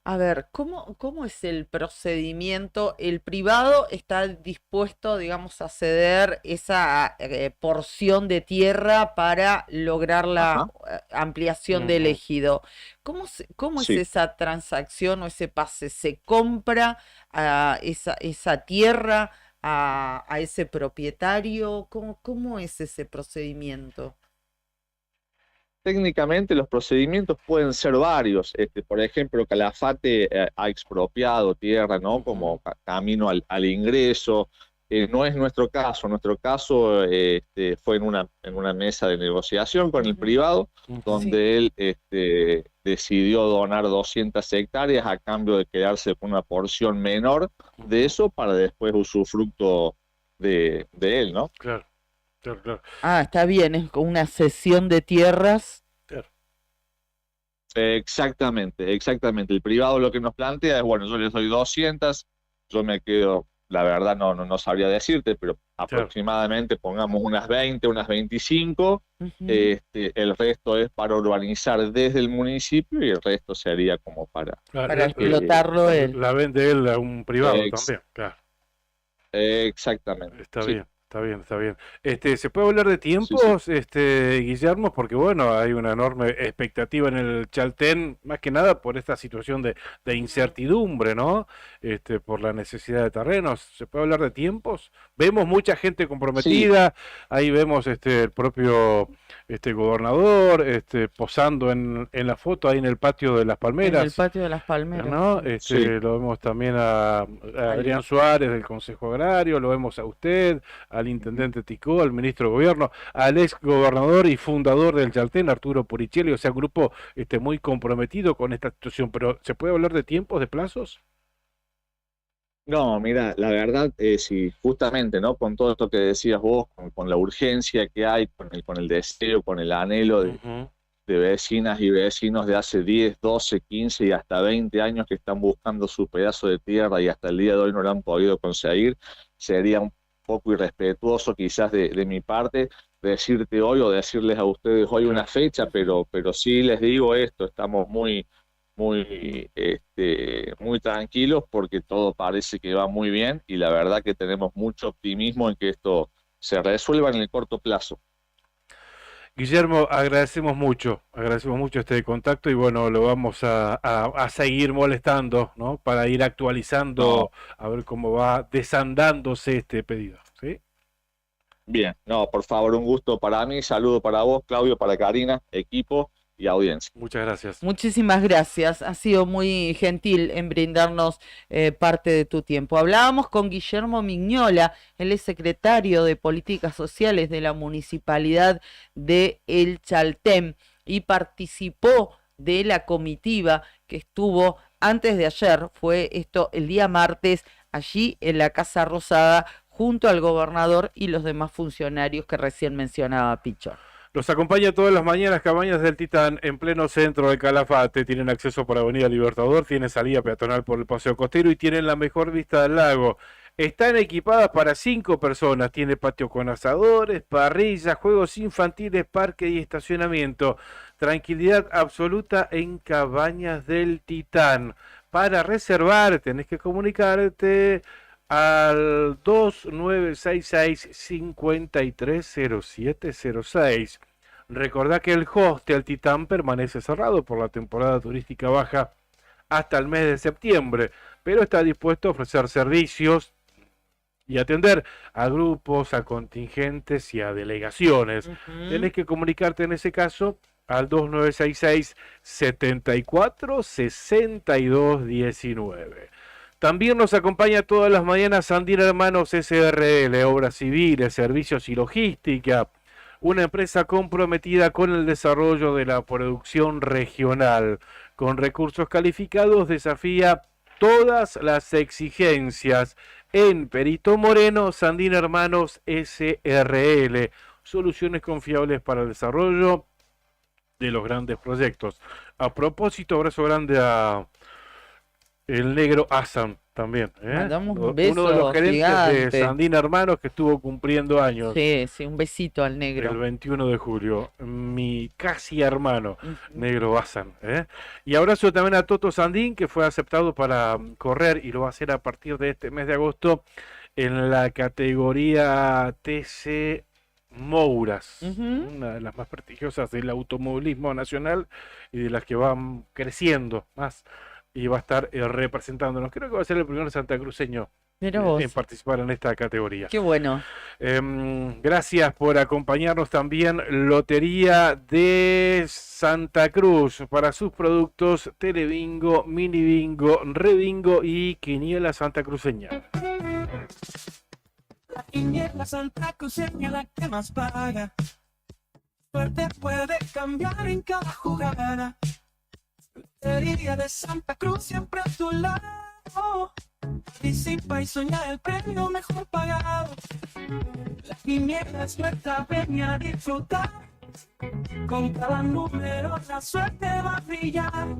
a ver, ¿cómo es el procedimiento? ¿El privado está dispuesto, digamos, a ceder esa porción de tierra para lograr la ampliación del ejido? ¿Cómo es esa transacción o ese pase? ¿Se compra esa tierra a ese propietario? ¿Cómo es ese procedimiento? Técnicamente los procedimientos pueden ser varios. Por ejemplo, Calafate ha expropiado tierra, ¿no? Como camino al ingreso. No es nuestro caso. Nuestro caso fue en una mesa de negociación con el privado, donde él decidió donar 200 hectáreas a cambio de quedarse con una porción menor de eso para después usufructo de él, ¿no? Claro. Claro. Ah, está bien, es como una cesión de tierras. Claro. Exactamente. El privado lo que nos plantea es, bueno, yo les doy 200, yo me quedo, la verdad no sabría decirte, pero aproximadamente pongamos unas 20, unas 25, el resto es para urbanizar desde el municipio y el resto sería como para explotarlo él. La vende él a un privado también, claro. Exactamente. Está bien. Está bien. ¿Se puede hablar de tiempos, Guillermo? Porque bueno, hay una enorme expectativa en el Chaltén, más que nada por esta situación de incertidumbre, ¿no? Por la necesidad de terrenos. ¿Se puede hablar de tiempos? Vemos mucha gente comprometida, ahí vemos el propio gobernador posando en la foto ahí en el patio de las Palmeras. En el patio de las Palmeras. ¿No? Lo vemos también a Adrián Suárez del Consejo Agrario, lo vemos a usted, al intendente Ticó, al ministro de Gobierno, al ex gobernador y fundador del Chaltén, Arturo Puricelli, o sea, un grupo muy comprometido con esta situación, pero ¿se puede hablar de tiempos, de plazos? No, mira, la verdad, sí, justamente, ¿no? Con todo esto que decías vos, con la urgencia que hay, con el deseo, con el anhelo de vecinas y vecinos de hace 10, 12, 15 y hasta 20 años que están buscando su pedazo de tierra y hasta el día de hoy no lo han podido conseguir, sería un poco irrespetuoso quizás de mi parte decirte hoy o decirles a ustedes hoy una fecha, pero sí les digo esto, estamos muy tranquilos porque todo parece que va muy bien y la verdad que tenemos mucho optimismo en que esto se resuelva en el corto plazo. Guillermo, agradecemos mucho este contacto y bueno, lo vamos a seguir molestando, ¿no? Para ir actualizando, a ver cómo va desandándose este pedido, ¿sí? Bien, por favor, un gusto para mí, saludo para vos, Claudio, para Karina, equipo y audiencia. Muchas gracias. Muchísimas gracias. Has sido muy gentil en brindarnos parte de tu tiempo. Hablábamos con Guillermo Mignola, él es secretario de Políticas Sociales de la Municipalidad de El Chaltén y participó de la comitiva que estuvo antes de ayer, fue esto el día martes, allí en la Casa Rosada, junto al gobernador y los demás funcionarios que recién mencionaba Pichón. Los acompaña todas las mañanas Cabañas del Titán en pleno centro de Calafate. Tienen acceso por Avenida Libertador, tienen salida peatonal por el Paseo Costero y tienen la mejor vista del lago. Están equipadas para 5 personas. Tiene patio con asadores, parrillas, juegos infantiles, parque y estacionamiento. Tranquilidad absoluta en Cabañas del Titán. Para reservar tenés que comunicarte al 2966-530706. Recordá que el Hostel Titán permanece cerrado por la temporada turística baja hasta el mes de septiembre, pero está dispuesto a ofrecer servicios y atender a grupos, a contingentes y a delegaciones. Tenés que comunicarte en ese caso al 2966-746219. También nos acompaña todas las mañanas Sandina Hermanos SRL, Obras Civiles, Servicios y Logística, una empresa comprometida con el desarrollo de la producción regional. Con recursos calificados desafía todas las exigencias. En Perito Moreno, Sandina Hermanos SRL, soluciones confiables para el desarrollo de los grandes proyectos. A propósito, abrazo grande a el negro Asan también. Mandamos un beso uno de los gerentes gigante de Sandina Hermanos que estuvo cumpliendo años. Sí, sí, un besito al negro. El 21 de julio. Mi casi hermano, negro Asan. Y abrazo también a Toto Sandín, que fue aceptado para correr y lo va a hacer a partir de este mes de agosto en la categoría TC Mouras, una de las más prestigiosas del automovilismo nacional y de las que van creciendo más, y va a estar representándonos. Creo que va a ser el primer santacruceño en participar en esta categoría. Qué bueno. Gracias por acompañarnos también. Lotería de Santa Cruz para sus productos Telebingo, Mini Bingo, Rebingo y Quiniela Santacruceña. La quiniela Santa Cruceña, la que más paga. Suerte puede cambiar en cada jugada. Lotería de Santa Cruz siempre a tu lado. Participa y sueña el premio mejor pagado. La quiniela es nuestra peña a disfrutar. Con cada número la suerte va a brillar.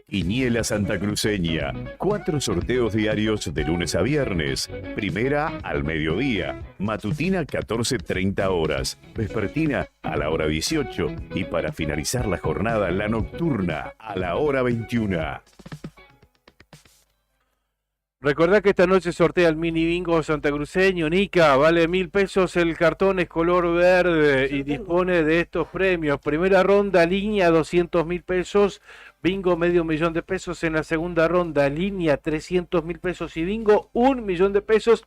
Quiniela Santacruceña, 4 sorteos diarios de lunes a viernes. Primera al mediodía, matutina 14:30 horas, vespertina a la hora 18 y para finalizar la jornada la nocturna a la hora 21. Recordá que esta noche sortea el mini bingo santacruceño, Nica, vale 1.000 pesos, el cartón es color verde y dispone de estos premios. Primera ronda, línea, 200.000 pesos, bingo, $500.000 de pesos. En la segunda ronda, línea, 300.000 pesos y bingo, $1.000.000 de pesos.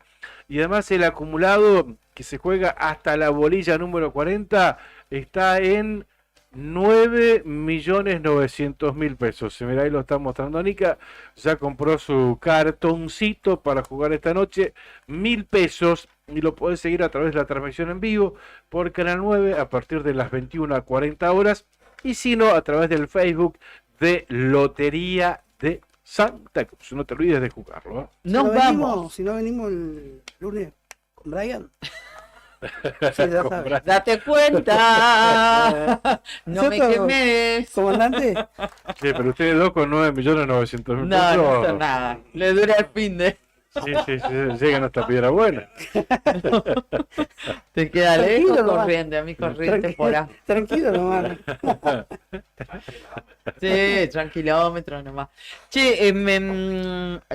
Y además el acumulado que se juega hasta la bolilla número 40 está en 9.900.000 pesos. Se mira, ahí lo está mostrando Nica. Ya compró su cartoncito para jugar esta noche, 1.000 pesos. Y lo podés seguir a través de la transmisión en vivo por Canal 9 a partir de las 21:40 horas. Y si no, a través del Facebook de Lotería de Santa Cruz. No te olvides de jugarlo. Nos vamos. Si no venimos el lunes con Brian. Sí, date cuenta. No me quemes. Comandante. Sí, pero ustedes dos con 9.900.000 pesos. No es nada. Le dura el fin de. Sí, llegan hasta Piedra Buena. Te queda lejos Tranquilo, corriente, a mí corriente por ahí. Tranquilo nomás. Sí, tranquilómetros nomás. Che,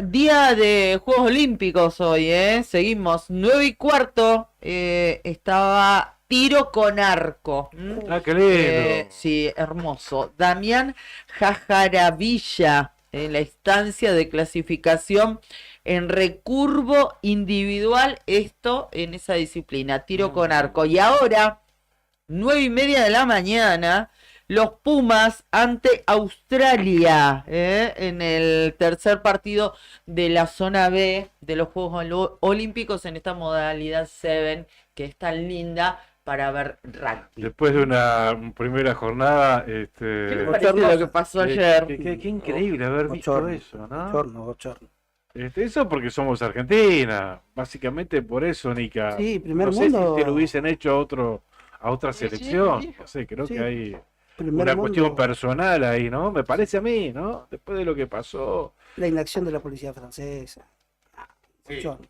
día de Juegos Olímpicos hoy, seguimos, 9:15, estaba tiro con arco. Ah, qué lindo. Sí, hermoso. Damián Jajaravilla, en la instancia de clasificación en recurvo individual, esto en esa disciplina, tiro con arco. Y ahora, 9:30 de la mañana, los Pumas ante Australia, en el tercer partido de la zona B de los Juegos Olímpicos en esta modalidad 7, que es tan linda para ver rugby. Después de una primera jornada, ¿Qué le parece lo que pasó ayer? Qué increíble haber visto eso, ¿no? Bochorno. Eso porque somos Argentina, básicamente por eso, Nica. Sí, primer no sé mundo. si se lo hubiesen hecho a otra selección. No sé, creo que hay una cuestión personal ahí, ¿no? Me parece a mí, ¿no? Después de lo que pasó. La inacción de la policía francesa. Sí. Bochorno.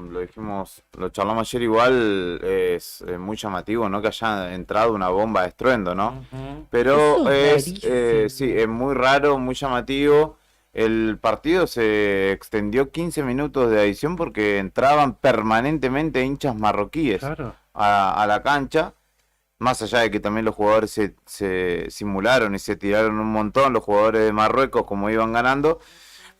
Lo dijimos, lo charlamos ayer igual, es muy llamativo, ¿no? Que haya entrado una bomba de estruendo, ¿no? Pero sí, es muy raro, muy llamativo. El partido se extendió 15 minutos de adición porque entraban permanentemente hinchas marroquíes a la cancha. Más allá de que también los jugadores se simularon y se tiraron un montón, los jugadores de Marruecos, como iban ganando.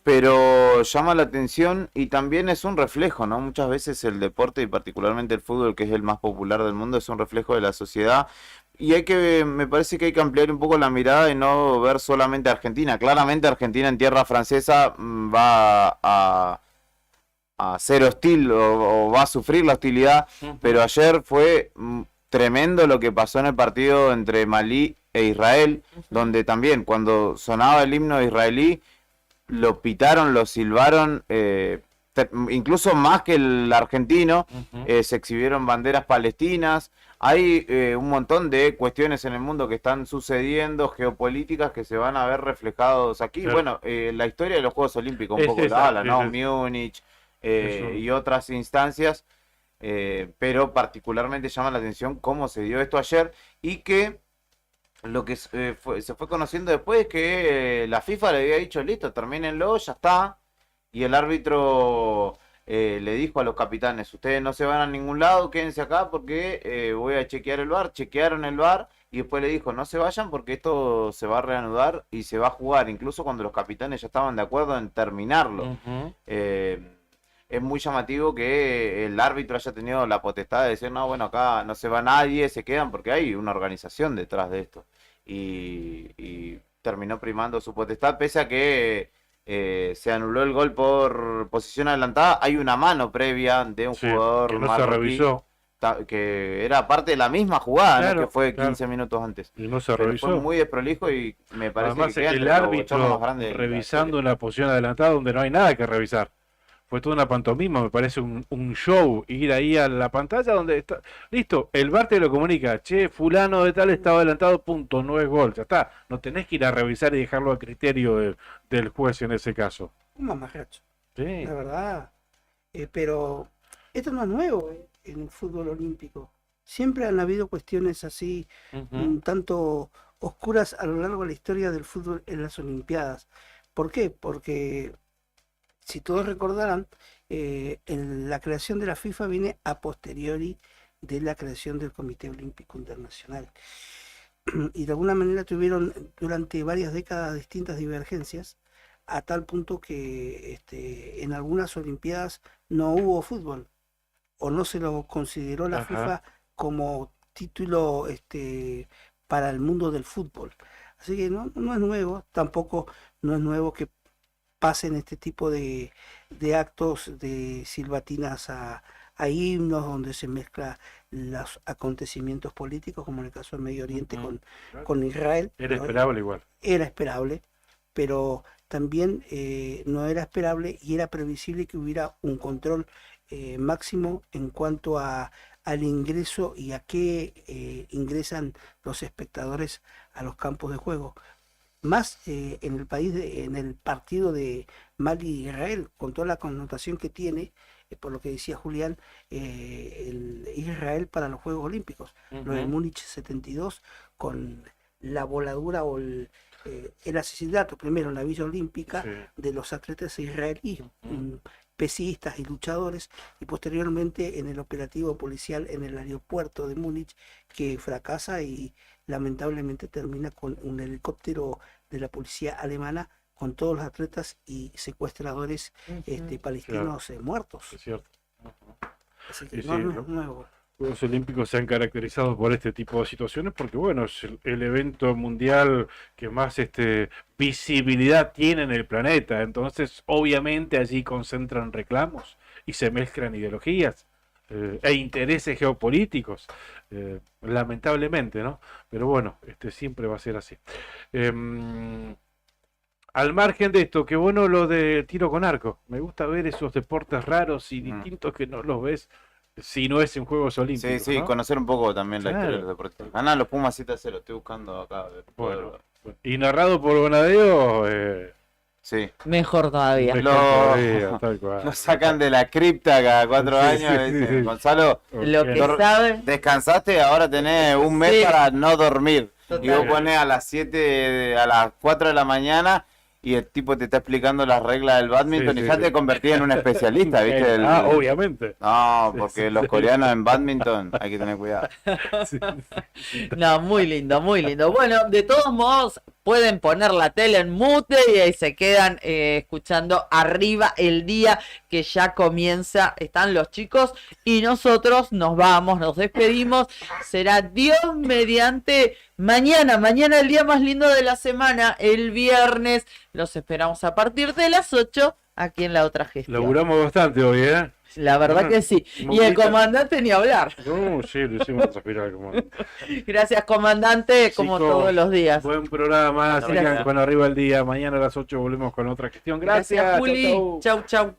Pero llama la atención y también es un reflejo, ¿no? Muchas veces el deporte y particularmente el fútbol, que es el más popular del mundo, es un reflejo de la sociedad, me parece que hay que ampliar un poco la mirada y no ver solamente a Argentina. Claramente Argentina en tierra francesa va a ser hostil o va a sufrir la hostilidad, pero ayer fue tremendo lo que pasó en el partido entre Malí e Israel, donde también cuando sonaba el himno israelí, lo pitaron, lo silbaron, incluso más que el argentino, se exhibieron banderas palestinas. Hay un montón de cuestiones en el mundo que están sucediendo, geopolíticas, que se van a ver reflejados aquí. Claro. Bueno, la historia de los Juegos Olímpicos un poco la habla, ¿no? Múnich y otras instancias, pero particularmente llama la atención cómo se dio esto ayer y que lo que se fue conociendo después es que la FIFA le había dicho, listo, termínenlo, ya está, y el árbitro le dijo a los capitanes, ustedes no se van a ningún lado, quédense acá porque voy a chequear el VAR. Chequearon el VAR y después le dijo, no se vayan porque esto se va a reanudar y se va a jugar, incluso cuando los capitanes ya estaban de acuerdo en terminarlo. Es muy llamativo que el árbitro haya tenido la potestad de decir, no, bueno, acá no se va nadie, se quedan, porque hay una organización detrás de esto. Y terminó primando su potestad, pese a que se anuló el gol por posición adelantada. Hay una mano previa de un jugador que no marroquí, se revisó, que era parte de la misma jugada, claro, ¿no? Que fue 15 claro. minutos antes. Y no se Pero revisó. fue muy desprolijo y me parece Además, que queda el entre los árbitro bochornos más grandes de la revisando una posición adelantada donde no hay nada que revisar. Fue toda una pantomima, me parece un show, ir ahí a la pantalla donde está, listo, el VAR te lo comunica, che, fulano de tal estaba adelantado, punto, no es gol, ya está, no tenés que ir a revisar y dejarlo a criterio del juez en ese caso. Un mamarracho. Sí. La verdad. Pero esto no es nuevo en el fútbol olímpico. Siempre han habido cuestiones así, un tanto oscuras a lo largo de la historia del fútbol en las Olimpiadas. ¿Por qué? Porque si todos recordarán, la creación de la FIFA viene a posteriori de la creación del Comité Olímpico Internacional. Y de alguna manera tuvieron durante varias décadas distintas divergencias, a tal punto que en algunas Olimpiadas no hubo fútbol, o no se lo consideró la FIFA como título para el mundo del fútbol. Así que no es nuevo, tampoco no es nuevo que pasen este tipo de actos de silbatinas a himnos donde se mezcla los acontecimientos políticos, como en el caso del Medio Oriente con Israel. Era esperable igual. Era esperable, pero también no era esperable y era previsible que hubiera un control máximo en cuanto al ingreso y a qué ingresan los espectadores a los campos de juego. Más en el partido de Mali y Israel, con toda la connotación que tiene, por lo que decía Julián, el Israel para los Juegos Olímpicos. Lo de Múnich 72, con la voladura o el asesinato, primero en la Villa Olímpica, de los atletas israelíes, pesistas y luchadores, y posteriormente en el operativo policial en el aeropuerto de Múnich, que fracasa y lamentablemente termina con un helicóptero de la policía alemana con todos los atletas y secuestradores palestinos muertos. Es cierto. Así que no es nuevo. Los Juegos Olímpicos se han caracterizado por este tipo de situaciones porque, bueno, es el evento mundial que más visibilidad tiene en el planeta. Entonces, obviamente, allí concentran reclamos y se mezclan ideologías e intereses geopolíticos, lamentablemente, ¿no? Pero bueno, siempre va a ser así. Al margen de esto, qué bueno lo de tiro con arco. Me gusta ver esos deportes raros y distintos que no los ves si no es en Juegos Olímpicos. Sí, ¿no? Conocer un poco también la historia de los deportes. Ganan los Pumas 7-0, estoy buscando acá. Bueno, y narrado por Bonadeo, sí. Mejor todavía. Lo sacan de la cripta cada 4 años. Y dicen, Gonzalo, lo que sabe. Descansaste, ahora tenés un mes para no dormir. Total. Y vos ponés a las 4 de la mañana y el tipo te está explicando las reglas del badminton y ya te convertís en un especialista, ¿viste? Obviamente. No, porque los coreanos en badminton hay que tener cuidado. No, muy lindo, muy lindo. Bueno, de todos modos, pueden poner la tele en mute y ahí se quedan escuchando Arriba el Día, que ya comienza. Están los chicos y nosotros nos vamos, nos despedimos. Será Dios mediante mañana el día más lindo de la semana, el viernes. Los esperamos a partir de las 8 aquí en La Otra Gestión. Laburamos bastante hoy, ¿eh? La verdad que sí. Y el comandante ni hablar. Sí, lo hicimos transpirar al comandante. Gracias, comandante, como Chicos, todos los días. Buen programa, sigan Gracias. con Arriba el Día. Mañana a las 8 volvemos con otra gestión. Gracias. Juli. Chau, chau.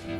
Chau.